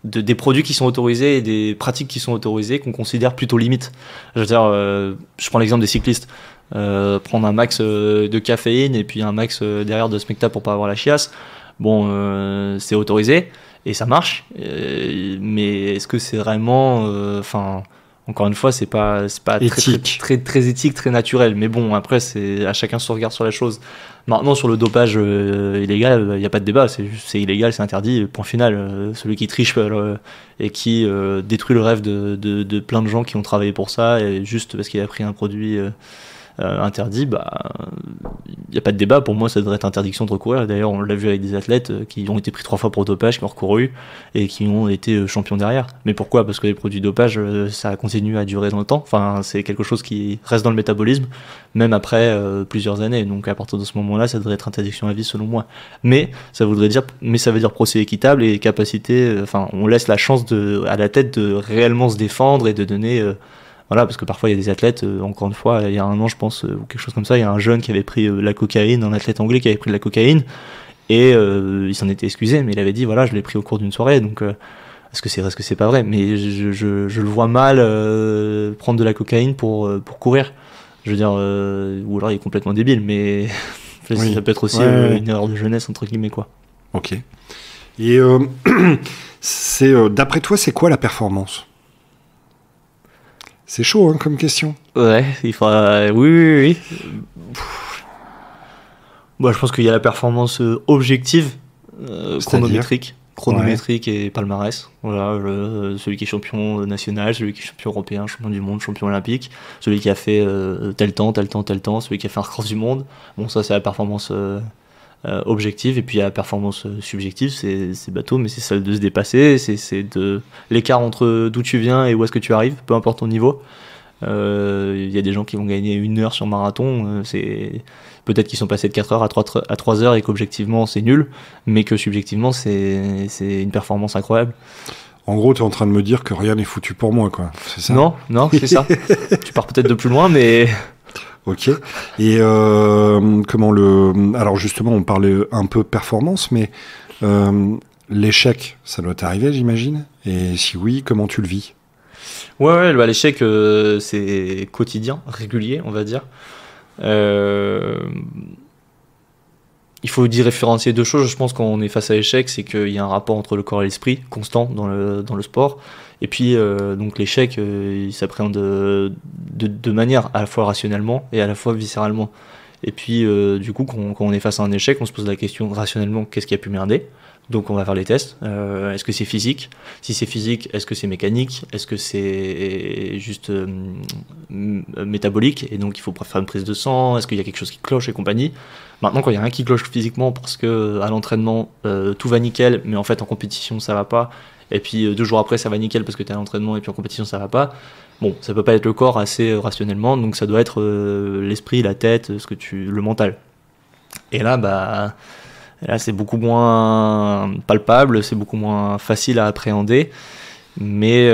des produits qui sont autorisés et des pratiques qui sont autorisées qu'on considère plutôt limites. Je veux dire, je prends l'exemple des cyclistes. Prendre un max de caféine et puis un max derrière de smecta pour pas avoir la chiasse. Bon, c'est autorisé et ça marche, mais est-ce que c'est vraiment, enfin, encore une fois, c'est pas très éthique, très naturel. Mais bon, après, c'est à chacun son regard sur la chose. Maintenant, sur le dopage illégal, il n'y a pas de débat. C'est illégal, c'est interdit. Point final. Celui qui triche et qui détruit le rêve de plein de gens qui ont travaillé pour ça, et juste parce qu'il a pris un produit interdit, bah il n'y a pas de débat. Pour moi, ça devrait être interdiction de recourir. D'ailleurs, on l'a vu avec des athlètes qui ont été pris 3 fois pour dopage, qui ont recouru et qui ont été champions derrière. Mais pourquoi? Parce que les produits dopage, ça continue à durer dans le temps. Enfin, c'est quelque chose qui reste dans le métabolisme même après plusieurs années. Donc à partir de ce moment-là, ça devrait être interdiction à vie selon moi. Mais ça veut dire procès équitable et capacité. Enfin, on laisse la chance à la tête de réellement se défendre et de donner. Voilà, parce que parfois il y a des athlètes, encore une fois, il y a un an je pense, ou quelque chose comme ça, il y a un jeune qui avait pris la cocaïne, un athlète anglais qui avait pris de la cocaïne, et il s'en était excusé, mais il avait dit voilà, je l'ai pris au cours d'une soirée, donc est-ce que c'est vrai, est-ce que c'est pas vrai? Mais je le vois mal prendre de la cocaïne pour courir. Je veux dire, ou alors il est complètement débile, mais oui. Ça peut être aussi une erreur de jeunesse, entre guillemets, quoi. Ok. Et d'après toi, c'est quoi la performance? C'est chaud hein, comme question. Ouais, il faudra. Oui. Bon, je pense qu'il y a la performance objective, chronométrique et palmarès. Voilà, celui qui est champion national, celui qui est champion européen, champion du monde, champion olympique, celui qui a fait tel temps, celui qui a fait un record du monde. Bon, ça c'est la performance objective, et puis la performance subjective, c'est bateau, mais c'est celle de se dépasser, c'est de l'écart entre d'où tu viens et où est-ce que tu arrives, peu importe ton niveau. Il y a des gens qui vont gagner 1 heure sur marathon, c'est peut-être qu'ils sont passés de 4 heures à 3 heures et qu'objectivement c'est nul, mais que subjectivement c'est une performance incroyable. En gros, tu es en train de me dire que rien n'est foutu pour moi, quoi. C'est ça? Non, c'est ça. Tu pars peut-être de plus loin, mais... Ok. Et alors justement, on parlait un peu performance, mais l'échec, ça doit t'arriver, j'imagine. Et si oui, comment tu le vis? Ouais, l'échec, c'est quotidien, régulier, on va dire. Il faut différencier 2 choses. Je pense quand on est face à l'échec, c'est qu'il y a un rapport entre le corps et l'esprit constant dans le sport. Et puis donc l'échec, il s'appréhende de manière à la fois rationnellement et à la fois viscéralement. Et puis du coup, quand on est face à un échec, on se pose la question rationnellement, qu'est-ce qui a pu merder? Donc on va faire les tests. Est-ce que c'est physique? Si c'est physique, est-ce que c'est mécanique? Est-ce que c'est juste métabolique? Et donc il faut faire une prise de sang. Est-ce qu'il y a quelque chose qui cloche et compagnie? Maintenant, quand il y a rien qui cloche physiquement parce que à l'entraînement tout va nickel, mais en fait en compétition ça va pas, et puis 2 jours après ça va nickel parce que t'es à l'entraînement et puis en compétition ça va pas, bon, ça peut pas être le corps assez rationnellement, donc ça doit être l'esprit, la tête, le mental. Et là, là c'est beaucoup moins palpable, c'est beaucoup moins facile à appréhender, mais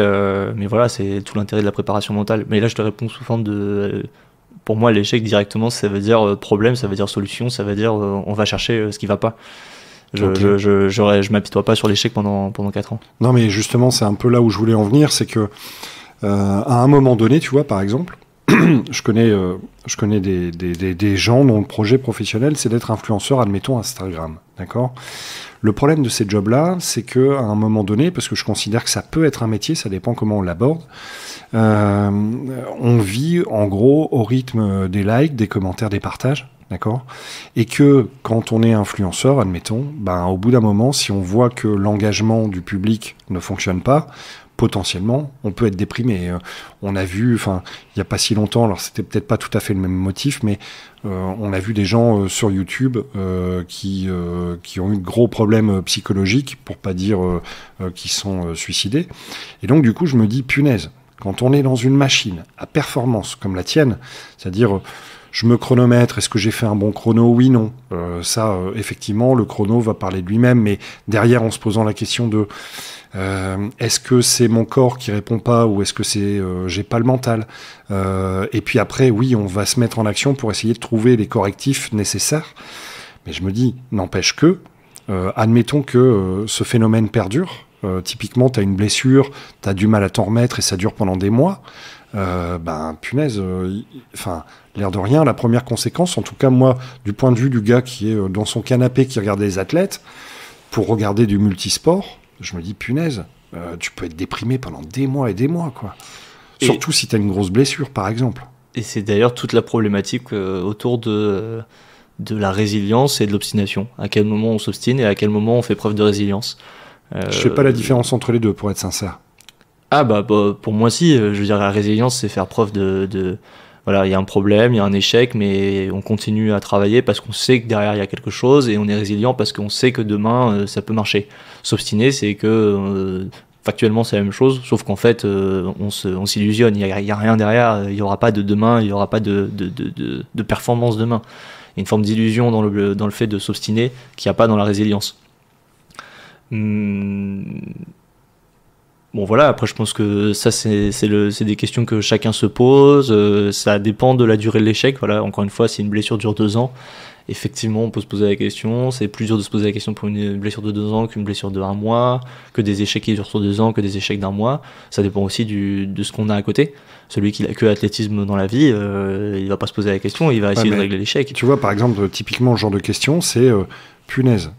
voilà, c'est tout l'intérêt de la préparation mentale. Mais là je te réponds sous forme de... Pour moi, l'échec directement, ça veut dire problème, ça veut dire solution, ça veut dire on va chercher ce qui va pas. Je m'apitoie pas sur l'échec pendant 4 ans. Non, mais justement, c'est un peu là où je voulais en venir, c'est que à un moment donné, tu vois, par exemple, je connais des gens dont le projet professionnel, c'est d'être influenceur, admettons, Instagram, d'accord ? Le problème de ces jobs-là, c'est qu'à un moment donné, parce que je considère que ça peut être un métier, ça dépend comment on l'aborde, on vit en gros au rythme des likes, des commentaires, des partages, d'accord ? Et que quand on est influenceur, admettons, au bout d'un moment, si on voit que l'engagement du public ne fonctionne pas, potentiellement, on peut être déprimé. On a vu, enfin, il n'y a pas si longtemps, alors c'était peut-être pas tout à fait le même motif, mais on a vu des gens sur YouTube qui ont eu de gros problèmes psychologiques, pour pas dire qui sont suicidés. Et donc, du coup, je me dis, punaise, quand on est dans une machine à performance comme la tienne, c'est-à-dire... je me chronomètre, est-ce que j'ai fait un bon chrono? Oui, non. Effectivement, le chrono va parler de lui-même, mais derrière, en se posant la question de est-ce que c'est mon corps qui répond pas ou est-ce que c'est j'ai pas le mental? Et puis après, oui, on va se mettre en action pour essayer de trouver les correctifs nécessaires. Mais je me dis, n'empêche que, admettons que ce phénomène perdure. Typiquement, tu as une blessure, tu as du mal à t'en remettre et ça dure pendant des mois. Punaise, l'air de rien, la première conséquence, en tout cas moi, du point de vue du gars qui est dans son canapé, qui regarde les athlètes, pour regarder du multisport, je me dis, punaise, tu peux être déprimé pendant des mois et des mois, quoi. Surtout si tu as une grosse blessure, par exemple. Et c'est d'ailleurs toute la problématique autour de la résilience et de l'obstination. À quel moment on s'obstine et à quel moment on fait preuve de résilience. Je fais pas la différence entre les deux, pour être sincère. Ah pour moi si, je veux dire, la résilience, c'est faire preuve voilà, il y a un problème, il y a un échec, mais on continue à travailler parce qu'on sait que derrière il y a quelque chose et on est résilient parce qu'on sait que demain ça peut marcher. S'obstiner, c'est que factuellement c'est la même chose, sauf qu'en fait on s'illusionne, il y a rien derrière, il y aura pas de demain, il y aura pas de performance demain. Il y a une forme d'illusion dans le fait de s'obstiner qu'il n'y a pas dans la résilience. Bon voilà, après je pense que ça c'est des questions que chacun se pose, ça dépend de la durée de l'échec. Voilà, encore une fois, si une blessure dure 2 ans, effectivement on peut se poser la question, c'est plus dur de se poser la question pour une blessure de 2 ans qu'une blessure de 1 mois, que des échecs qui durent sur 2 ans, que des échecs d'1 mois. Ça dépend aussi de ce qu'on a à côté. Celui qui n'a que l'athlétisme dans la vie, il va pas se poser la question, il va essayer de régler l'échec. Tu vois, par exemple, typiquement, le genre de question, c'est punaise,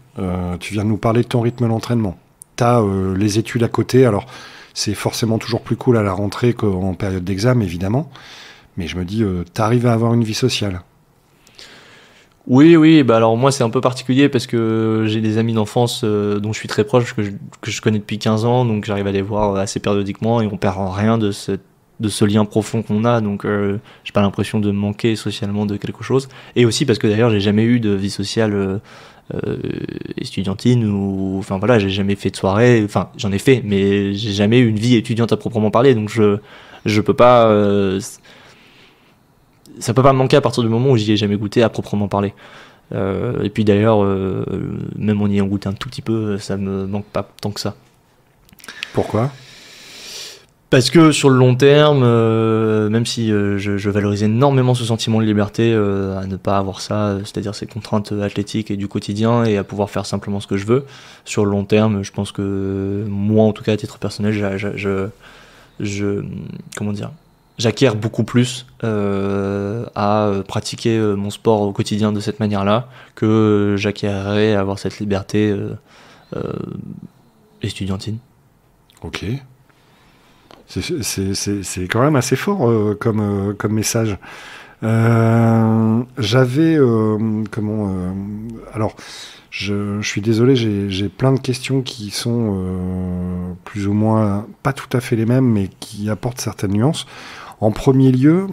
tu viens de nous parler de ton rythme d'entraînement. T'as les études à côté, alors c'est forcément toujours plus cool à la rentrée qu'en période d'examen, évidemment, mais je me dis, t'arrives à avoir une vie sociale. Oui, bah alors moi c'est un peu particulier parce que j'ai des amis d'enfance dont je suis très proche, que je connais depuis 15 ans, donc j'arrive à les voir assez périodiquement et on perd rien de ce lien profond qu'on a, donc j'ai pas l'impression de manquer socialement de quelque chose. Et aussi parce que d'ailleurs j'ai jamais eu de vie sociale estudiantine, ou enfin voilà, j'ai jamais fait de soirée, enfin j'en ai fait, mais j'ai jamais eu une vie étudiante à proprement parler, donc je peux pas ça peut pas me manquer à partir du moment où j'y ai jamais goûté à proprement parler. Et puis d'ailleurs même en y ayant goûté un tout petit peu, ça me manque pas tant que ça. Pourquoi ? Parce que sur le long terme, même si je valorise énormément ce sentiment de liberté, à ne pas avoir ça, c'est-à-dire ces contraintes athlétiques et du quotidien, et à pouvoir faire simplement ce que je veux, sur le long terme, je pense que moi, en tout cas à titre personnel, comment dire, j'acquiers beaucoup plus à pratiquer mon sport au quotidien de cette manière-là que j'acquerrais à avoir cette liberté estudiantine. Ok. C'est quand même assez fort comme message. J'avais alors je suis désolé, j'ai plein de questions qui sont plus ou moins pas tout à fait les mêmes, mais qui apportent certaines nuances. En premier lieu,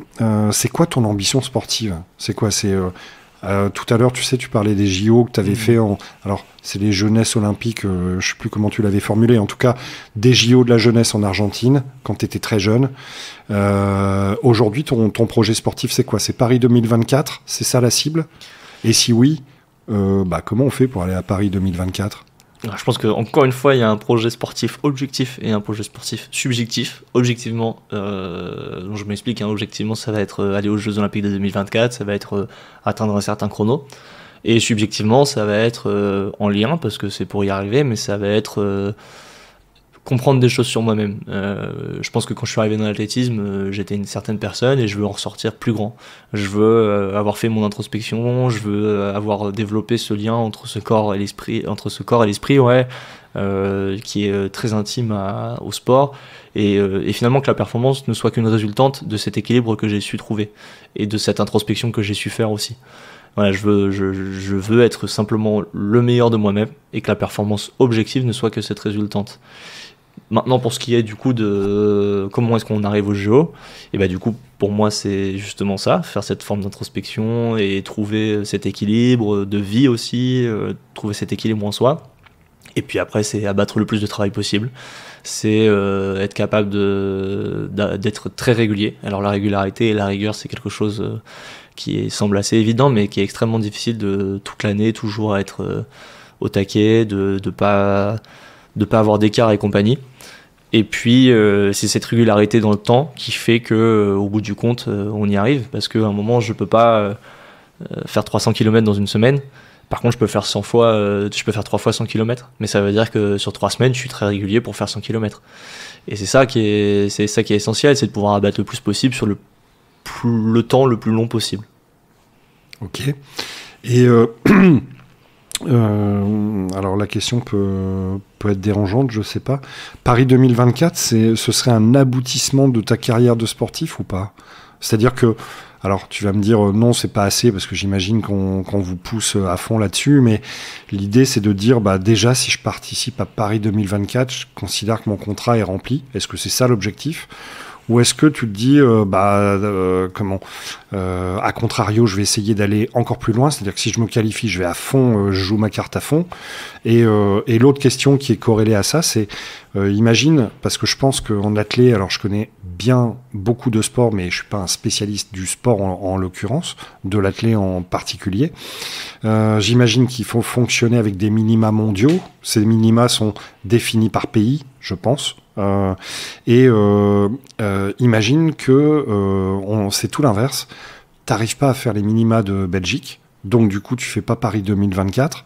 c'est quoi ton ambition sportive? C'est quoi? Tout à l'heure, tu sais, tu parlais des JO que tu avais fait alors, c'est les jeunesses olympiques, je sais plus comment tu l'avais formulé, en tout cas, des JO de la jeunesse en Argentine, quand tu étais très jeune. Aujourd'hui, ton projet sportif, c'est quoi? C'est Paris 2024? C'est ça la cible? Et si oui, comment on fait pour aller à Paris 2024? Alors, je pense qu'encore une fois, il y a un projet sportif objectif et un projet sportif subjectif. Objectivement, donc je m'explique, objectivement, ça va être aller aux Jeux Olympiques de 2024, ça va être atteindre un certain chrono. Et subjectivement, ça va être en lien, parce que c'est pour y arriver, mais ça va être comprendre des choses sur moi-même. Je pense que quand je suis arrivé dans l'athlétisme, j'étais une certaine personne et je veux en ressortir plus grand. Je veux avoir fait mon introspection, je veux avoir développé ce lien entre ce corps et l'esprit, qui est très intime au sport, et finalement que la performance ne soit qu'une résultante de cet équilibre que j'ai su trouver et de cette introspection que j'ai su faire aussi. Voilà, je veux être simplement le meilleur de moi-même et que la performance objective ne soit que cette résultante. Maintenant, pour ce qui est du coup de comment est-ce qu'on arrive au JO, et bah du coup, pour moi, c'est justement ça, faire cette forme d'introspection et trouver cet équilibre de vie aussi, trouver cet équilibre en soi. Et puis après, c'est abattre le plus de travail possible. C'est être capable d'être très régulier. Alors la régularité et la rigueur, c'est quelque chose semble assez évident, mais qui est extrêmement difficile de toute l'année, toujours être au taquet, de pas avoir d'écart et compagnie. Et puis c'est cette régularité dans le temps qui fait que au bout du compte on y arrive, parce qu'à un moment je peux pas faire 300 km dans une semaine. Par contre je peux faire 3 fois 100 km, mais ça veut dire que sur 3 semaines je suis très régulier pour faire 100 km. Et c'est ça qui est essentiel, c'est de pouvoir abattre le plus possible sur le temps le plus long possible. Ok. Et alors la question peut être dérangeante, je sais pas. Paris 2024, ce serait un aboutissement de ta carrière de sportif ou pas? C'est-à-dire que, alors tu vas me dire non, c'est pas assez parce que j'imagine qu'on vous pousse à fond là-dessus, mais l'idée c'est de dire déjà si je participe à Paris 2024, je considère que mon contrat est rempli. Est-ce que c'est ça l'objectif? Ou est-ce que tu te dis, à contrario, je vais essayer d'aller encore plus loin, c'est-à-dire que si je me qualifie, je vais à fond, je joue ma carte à fond. Et l'autre question qui est corrélée à ça, c'est, imagine, parce que je pense qu'en athlé, alors je connais bien beaucoup de sports, mais je suis pas un spécialiste du sport en l'occurrence, de l'athlé en particulier. J'imagine qu'il faut fonctionner avec des minima mondiaux. Ces minima sont définis par pays, je pense. Imagine que c'est tout l'inverse. T'arrives pas à faire les minima de Belgique, donc du coup tu fais pas Paris 2024.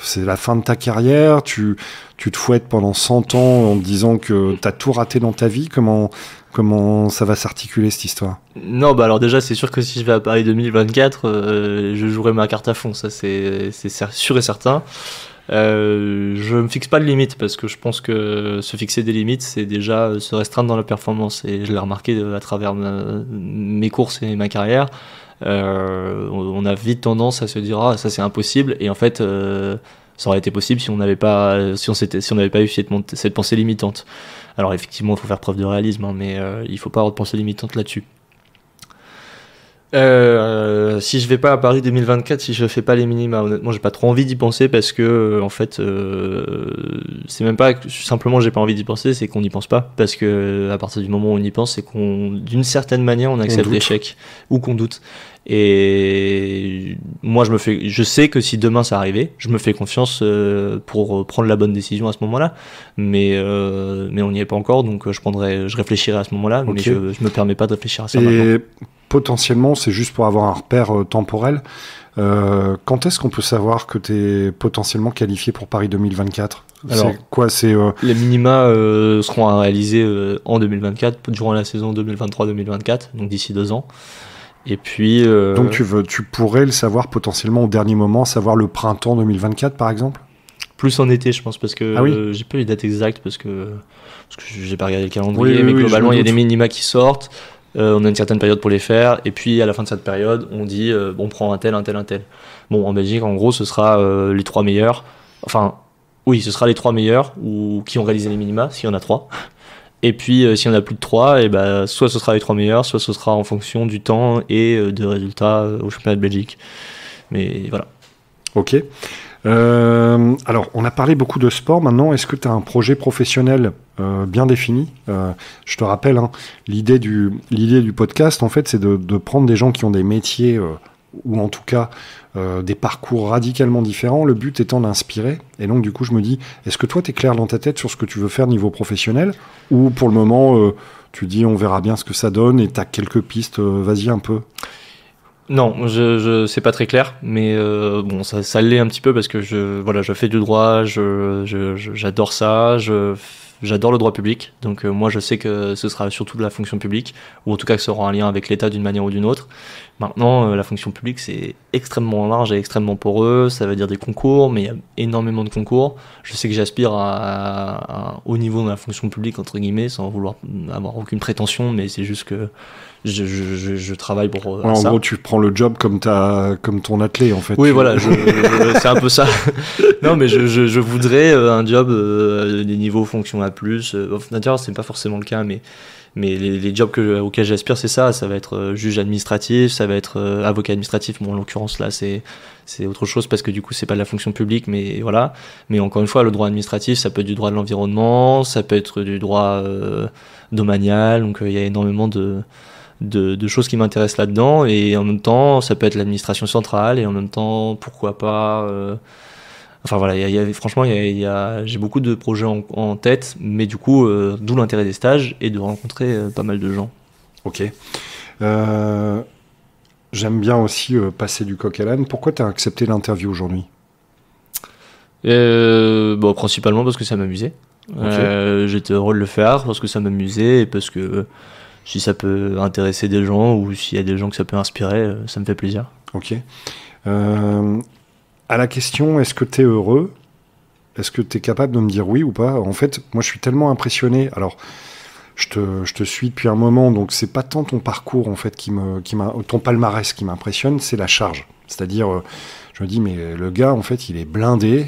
C'est la fin de ta carrière. Tu te fouettes pendant 100 ans en te disant que t'as tout raté dans ta vie. Comment ça va s'articuler cette histoire? Non, alors déjà c'est sûr que si je vais à Paris 2024, je jouerai ma carte à fond. Ça c'est sûr et certain. Je me fixe pas de limite parce que je pense que se fixer des limites, c'est déjà se restreindre dans la performance, et je l'ai remarqué à travers mes courses et ma carrière. On a vite tendance à se dire ça c'est impossible, et en fait ça aurait été possible si on n'avait pas eu cette pensée limitante. Alors effectivement il faut faire preuve de réalisme, mais il faut pas avoir de pensée limitante là-dessus. Si je vais pas à Paris 2024, si je fais pas les minima, honnêtement j'ai pas trop envie d'y penser, parce que en fait c'est même pas simplement j'ai pas envie d'y penser, c'est qu'on n'y pense pas, parce que à partir du moment où on y pense, c'est qu'on d'une certaine manière on accepte l'échec ou qu'on doute. Et moi je sais que si demain ça arrivait, je me fais confiance pour prendre la bonne décision à ce moment-là, mais on n'y est pas encore, donc je réfléchirai à ce moment-là. Okay. Mais je me permets pas de réfléchir à ça maintenant. Potentiellement, c'est juste pour avoir un repère temporel. Quand est-ce qu'on peut savoir que tu es potentiellement qualifié pour Paris 2024? Alors, les minima seront à réaliser en 2024, durant la saison 2023-2024, donc d'ici 2 ans. Et puis, donc tu pourrais le savoir potentiellement au dernier moment, savoir le printemps 2024 par exemple? Plus en été, je pense, parce que j'ai pas les dates exactes, parce que j'ai pas regardé le calendrier, mais globalement il y a des minima qui sortent. On a une certaine période pour les faire, et puis à la fin de cette période on dit on prend un tel. Bon, en Belgique en gros ce sera les 3 meilleurs, ce sera les 3 meilleurs qui ont réalisé les minima, s'il y en a 3, et puis s'il y en a plus de 3, soit ce sera les 3 meilleurs, soit ce sera en fonction du temps et de résultats au championnat de Belgique, mais voilà. Ok. Alors, on a parlé beaucoup de sport. Maintenant, est-ce que tu as un projet professionnel bien défini? Je te rappelle, l'idée du podcast, en fait, c'est de prendre des gens qui ont des métiers ou en tout cas des parcours radicalement différents, le but étant d'inspirer. Et donc, du coup, je me dis, est-ce que toi, tu es clair dans ta tête sur ce que tu veux faire niveau professionnel, ou pour le moment, tu dis, on verra bien ce que ça donne et tu as quelques pistes, vas-y un peu? Non, c'est pas très clair, mais bon, ça l'est un petit peu, parce que je fais du droit, j'adore ça, j'adore le droit public, donc moi je sais que ce sera surtout de la fonction publique, ou en tout cas que ça aura un lien avec l'État d'une manière ou d'une autre. Maintenant, la fonction publique c'est extrêmement large et extrêmement poreux. Ça veut dire des concours, mais il y a énormément de concours. Je sais que j'aspire à un haut niveau dans la fonction publique, entre guillemets, sans vouloir avoir aucune prétention, mais c'est juste que je travaille pour En ça. gros, tu prends le job comme ton athlète, en fait. Oui, voilà, c'est un peu ça. Non, mais je voudrais un job des niveaux fonction A+. D'ailleurs, c'est pas forcément le cas, mais les jobs auxquels j'aspire, c'est ça. Ça va être juge administratif, ça va être avocat administratif. Bon, en l'occurrence, là, c'est autre chose parce que du coup, c'est pas de la fonction publique, mais voilà. Mais encore une fois, le droit administratif, ça peut être du droit de l'environnement, ça peut être du droit domanial. Donc, il y a énormément de choses qui m'intéressent là-dedans, et en même temps ça peut être l'administration centrale, et en même temps pourquoi pas enfin voilà, franchement j'ai beaucoup de projets en tête, mais du coup d'où l'intérêt des stages et de rencontrer pas mal de gens. Ok. J'aime bien aussi passer du coq à l'âne. Pourquoi tu as accepté l'interview aujourd'hui? Bon, principalement parce que ça m'amusait. Okay. J'étais heureux de le faire parce que ça m'amusait, et parce que si ça peut intéresser des gens, ou s'il y a des gens que ça peut inspirer, ça me fait plaisir. Ok. À la question, est-ce que tu es heureux? Est-ce que tu es capable de me dire oui ou pas? En fait, moi, je suis tellement impressionné. Alors, je te suis depuis un moment, donc c'est pas tant ton parcours, en fait, ton palmarès qui m'impressionne, c'est la charge. C'est-à-dire, je me dis, mais le gars, en fait, il est blindé,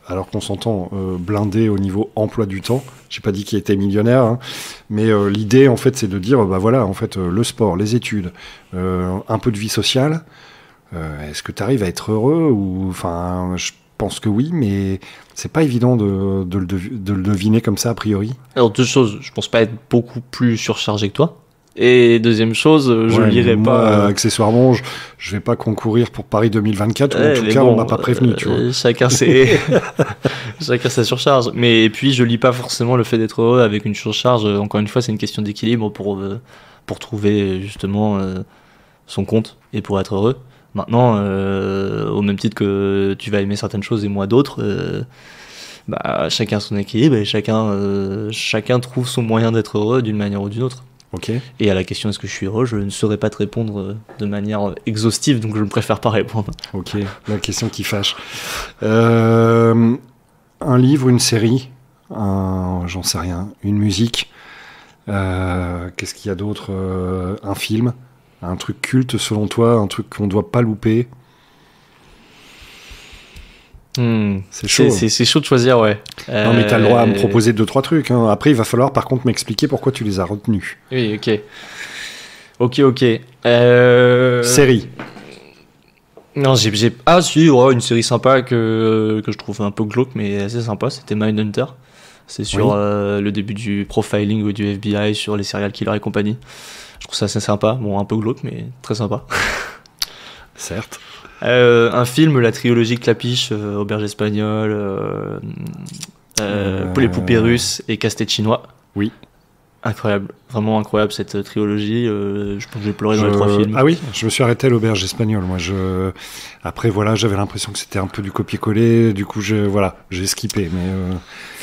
alors qu'on s'entend blindé au niveau emploi du temps. J'ai pas dit qu'il était millionnaire, hein, mais l'idée, en fait, c'est de dire, bah voilà, en fait, le sport, les études, un peu de vie sociale. Est-ce que tu arrives à être heureux? Ou, enfin, je pense que oui, mais c'est pas évident de le deviner comme ça a priori. Alors, deux choses, je pense pas être beaucoup plus surchargé que toi. Et deuxième chose, je lirai pas. Accessoirement, je vais pas concourir pour Paris 2024, ou en tout cas, on m'a pas prévenu, tu vois. Chacun sa surcharge. Mais et puis, je lis pas forcément le fait d'être heureux avec une surcharge. Encore une fois, c'est une question d'équilibre pour trouver justement son compte et pour être heureux. Maintenant, au même titre que tu vas aimer certaines choses et moi d'autres, chacun son équilibre, et chacun trouve son moyen d'être heureux d'une manière ou d'une autre. Okay. Et à la question est-ce que je suis heureux, je ne saurais pas te répondre de manière exhaustive, donc je ne préfère pas répondre. Ok, la question qui fâche. Un livre, une série, j'en sais rien, une musique, qu'est-ce qu'il y a d'autre, un film, un truc culte selon toi, un truc qu'on ne doit pas louper. C'est chaud. C'est chaud de choisir, ouais. Non, mais t'as le droit à me proposer 2-3 trucs. Hein. Après, il va falloir par contre m'expliquer pourquoi tu les as retenus. Oui, ok. Série. Non, ah si, ouais, une série sympa que je trouve un peu glauque, mais assez sympa. C'était Mindhunter. C'est sur le début du profiling ou du FBI sur les serial killers et compagnie. Je trouve ça assez sympa. Bon, un peu glauque, mais très sympa. Certes. Un film, la trilogie Clapiche, Auberge espagnole, Les poupées russes et Casse-tête chinois. Oui. Incroyable, vraiment incroyable cette trilogie. Je pense que j'ai pleuré dans les 3 films. Ah oui, je me suis arrêté à l'Auberge espagnole. Moi, après, voilà, j'avais l'impression que c'était un peu du copier-coller. Du coup, j'ai skippé. Mais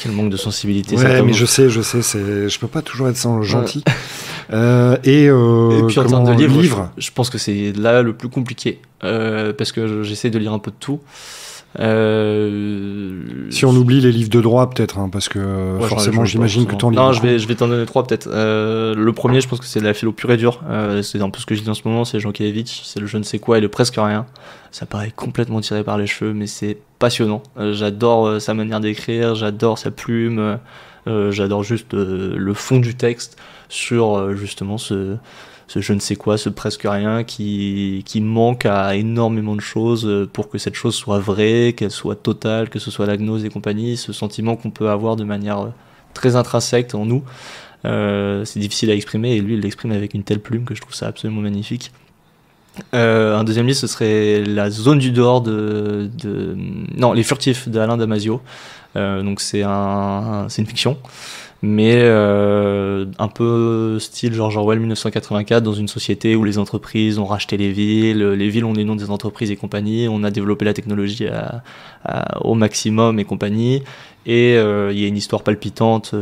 quel manque de sensibilité. Ouais, mais je sais. Je peux pas toujours être sans gentil. Et puis en termes de livres, je pense que c'est là le plus compliqué parce que j'essaie de lire un peu de tout. Si on oublie les livres de droit, peut-être, hein, parce que forcément, j'imagine que t'en lis. Non, je vais t'en donner 3 peut-être. Le premier, je pense que c'est de la philo pure et dure. C'est un peu ce que je dis en ce moment, c'est Jean Kelevitch, c'est le je ne sais quoi et le presque rien. Ça paraît complètement tiré par les cheveux, mais c'est passionnant. J'adore sa manière d'écrire, j'adore sa plume, j'adore juste le fond du texte sur justement ce je ne sais quoi, ce presque rien qui manque à énormément de choses pour que cette chose soit vraie, qu'elle soit totale, que ce soit la gnose et compagnie, ce sentiment qu'on peut avoir de manière très intrinsèque en nous. C'est difficile à exprimer, et lui il l'exprime avec une telle plume que je trouve ça absolument magnifique. Un deuxième livre, ce serait La zone du dehors Les Furtifs de Alain Damasio. Donc c'est une fiction. mais un peu style George Orwell 1984, dans une société où les entreprises ont racheté les villes ont les noms des entreprises et compagnie, on a développé la technologie au maximum et compagnie, et il y a une histoire palpitante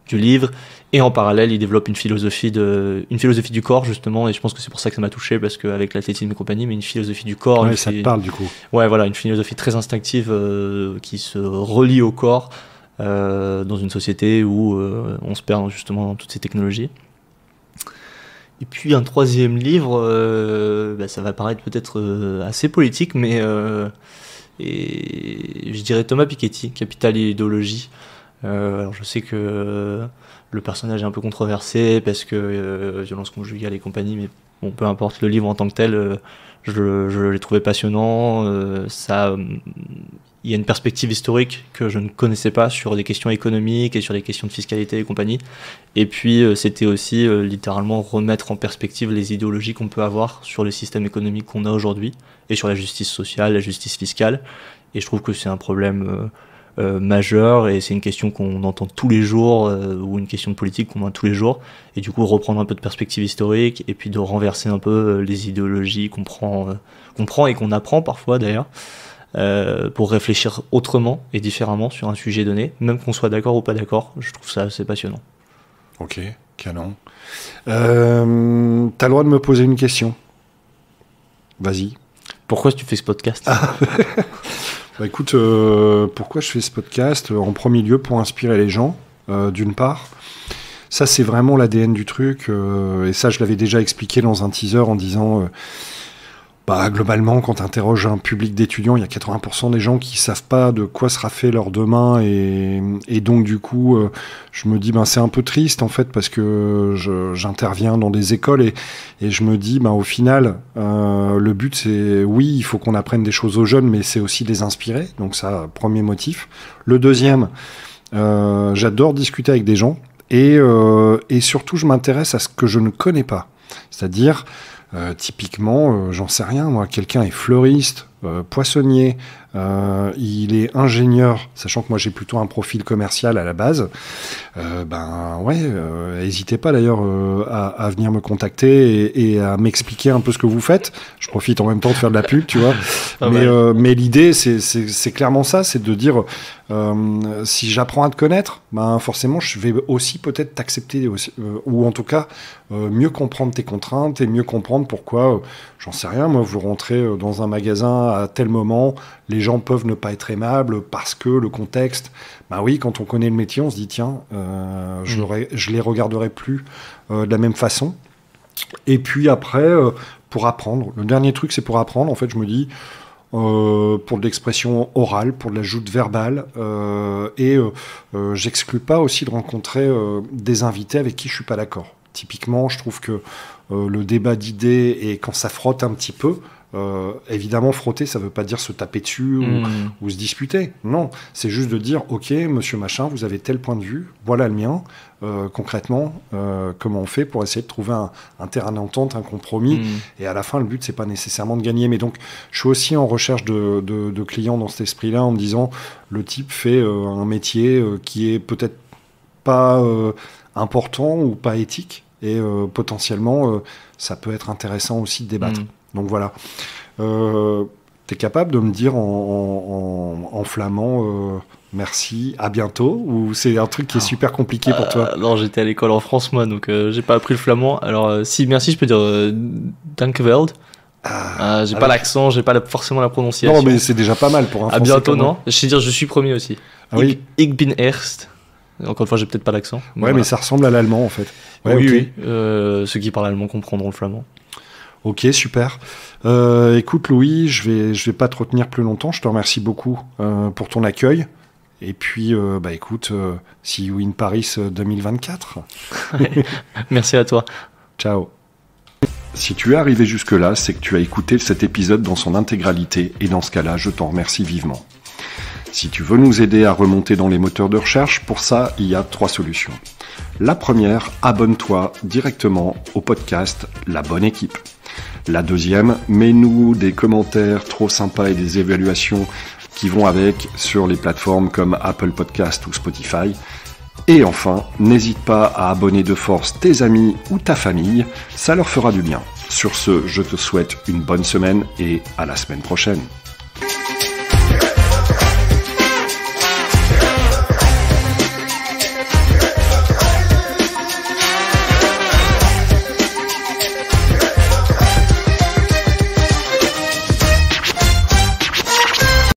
du livre, et en parallèle il développe une philosophie du corps justement, et je pense que c'est pour ça que ça m'a touché, parce qu'avec l'athlétisme et compagnie, mais une philosophie du corps. Ouais, ça te parle du coup. Ouais, voilà, une philosophie très instinctive qui se relie au corps dans une société où on se perd justement dans toutes ces technologies. Et puis un troisième livre, ça va paraître peut-être assez politique, mais et je dirais Thomas Piketty, Capital et idéologie. Alors je sais que le personnage est un peu controversé parce que violence conjugale et compagnie, mais bon, peu importe, le livre en tant que tel, je l'ai trouvé passionnant. Il y a une perspective historique que je ne connaissais pas sur des questions économiques et sur des questions de fiscalité et compagnie. Et puis c'était aussi littéralement remettre en perspective les idéologies qu'on peut avoir sur le système économique qu'on a aujourd'hui et sur la justice sociale, la justice fiscale. Et je trouve que c'est un problème majeur, et c'est une question qu'on entend tous les jours, ou une question de politique qu'on a tous les jours, et du coup reprendre un peu de perspective historique et puis de renverser un peu les idéologies qu'on prend et qu'on apprend parfois d'ailleurs, pour réfléchir autrement et différemment sur un sujet donné, même qu'on soit d'accord ou pas d'accord. Je trouve ça assez passionnant. Ok, canon. T'as le droit de me poser une question. Vas-y. Pourquoi tu fais ce podcast? Bah écoute, pourquoi je fais ce podcast? En premier lieu, pour inspirer les gens, d'une part. Ça, c'est vraiment l'ADN du truc. Et ça, je l'avais déjà expliqué dans un teaser en disant... globalement, quand tu interroges un public d'étudiants, il y a 80% des gens qui savent pas de quoi sera fait leur demain, et donc du coup, je me dis c'est un peu triste en fait, parce que j'interviens dans des écoles et je me dis au final, le but c'est, oui, il faut qu'on apprenne des choses aux jeunes, mais c'est aussi les inspirer. Donc ça, premier motif. Le deuxième, j'adore discuter avec des gens, et surtout je m'intéresse à ce que je ne connais pas, c'est-à-dire typiquement, j'en sais rien, moi, quelqu'un est fleuriste, poissonnier, il est ingénieur, sachant que moi j'ai plutôt un profil commercial à la base, n'hésitez pas d'ailleurs à venir me contacter et à m'expliquer un peu ce que vous faites. Je profite en même temps de faire de la pub, tu vois. Mais l'idée, c'est clairement ça, c'est de dire, si j'apprends à te connaître, forcément je vais aussi peut-être t'accepter, ou en tout cas mieux comprendre tes contraintes et mieux comprendre pourquoi, j'en sais rien, moi, vous rentrez dans un magasin à tel moment, les gens peuvent ne pas être aimables parce que le contexte, oui, quand on connaît le métier, on se dit tiens, je les regarderai plus de la même façon. Et puis après, pour apprendre, le dernier truc, c'est pour apprendre. En fait, je me dis, pour de l'expression orale, pour de la joute verbale, j'exclus pas aussi de rencontrer des invités avec qui je suis pas d'accord. Typiquement, je trouve que le débat d'idées, et quand ça frotte un petit peu, évidemment, frotter, ça veut pas dire se taper dessus ou se disputer. Non, c'est juste de dire, ok, monsieur machin, vous avez tel point de vue, voilà le mien. Concrètement, comment on fait pour essayer de trouver un terrain d'entente, un compromis. Et à la fin, le but, c'est pas nécessairement de gagner. Mais donc, je suis aussi en recherche de clients dans cet esprit-là, en me disant, le type fait un métier qui est peut-être pas important ou pas éthique, et potentiellement ça peut être intéressant aussi de débattre. Donc voilà. T'es capable de me dire en flamand merci, à bientôt, ou c'est un truc qui est super compliqué pour toi? Non, j'étais à l'école en France moi, donc j'ai pas appris le flamand. Alors si merci, je peux dire Dankveld. J'ai pas l'accent, j'ai pas forcément la prononciation. Non, mais c'est déjà pas mal pour un français. À bientôt, non. Je sais dire je suis premier aussi. Oui. Ich bin erst. Encore une fois, j'ai peut-être pas l'accent. Ouais, voilà. Mais ça ressemble à l'allemand en fait. Ouais, oui. Ceux qui parlent allemand comprendront le flamand. Ok, super. Écoute Louis, je vais pas te retenir plus longtemps. Je te remercie beaucoup pour ton accueil. Et puis, écoute, see you in Paris 2024. Merci à toi. Ciao. Si tu es arrivé jusque-là, c'est que tu as écouté cet épisode dans son intégralité, et dans ce cas-là, je t'en remercie vivement. Si tu veux nous aider à remonter dans les moteurs de recherche, pour ça, il y a 3 solutions. La première, abonne-toi directement au podcast La Bonne Équipe. La deuxième, mets-nous des commentaires trop sympas et des évaluations qui vont avec sur les plateformes comme Apple Podcast ou Spotify. Et enfin, n'hésite pas à abonner de force tes amis ou ta famille, ça leur fera du bien. Sur ce, je te souhaite une bonne semaine et à la semaine prochaine.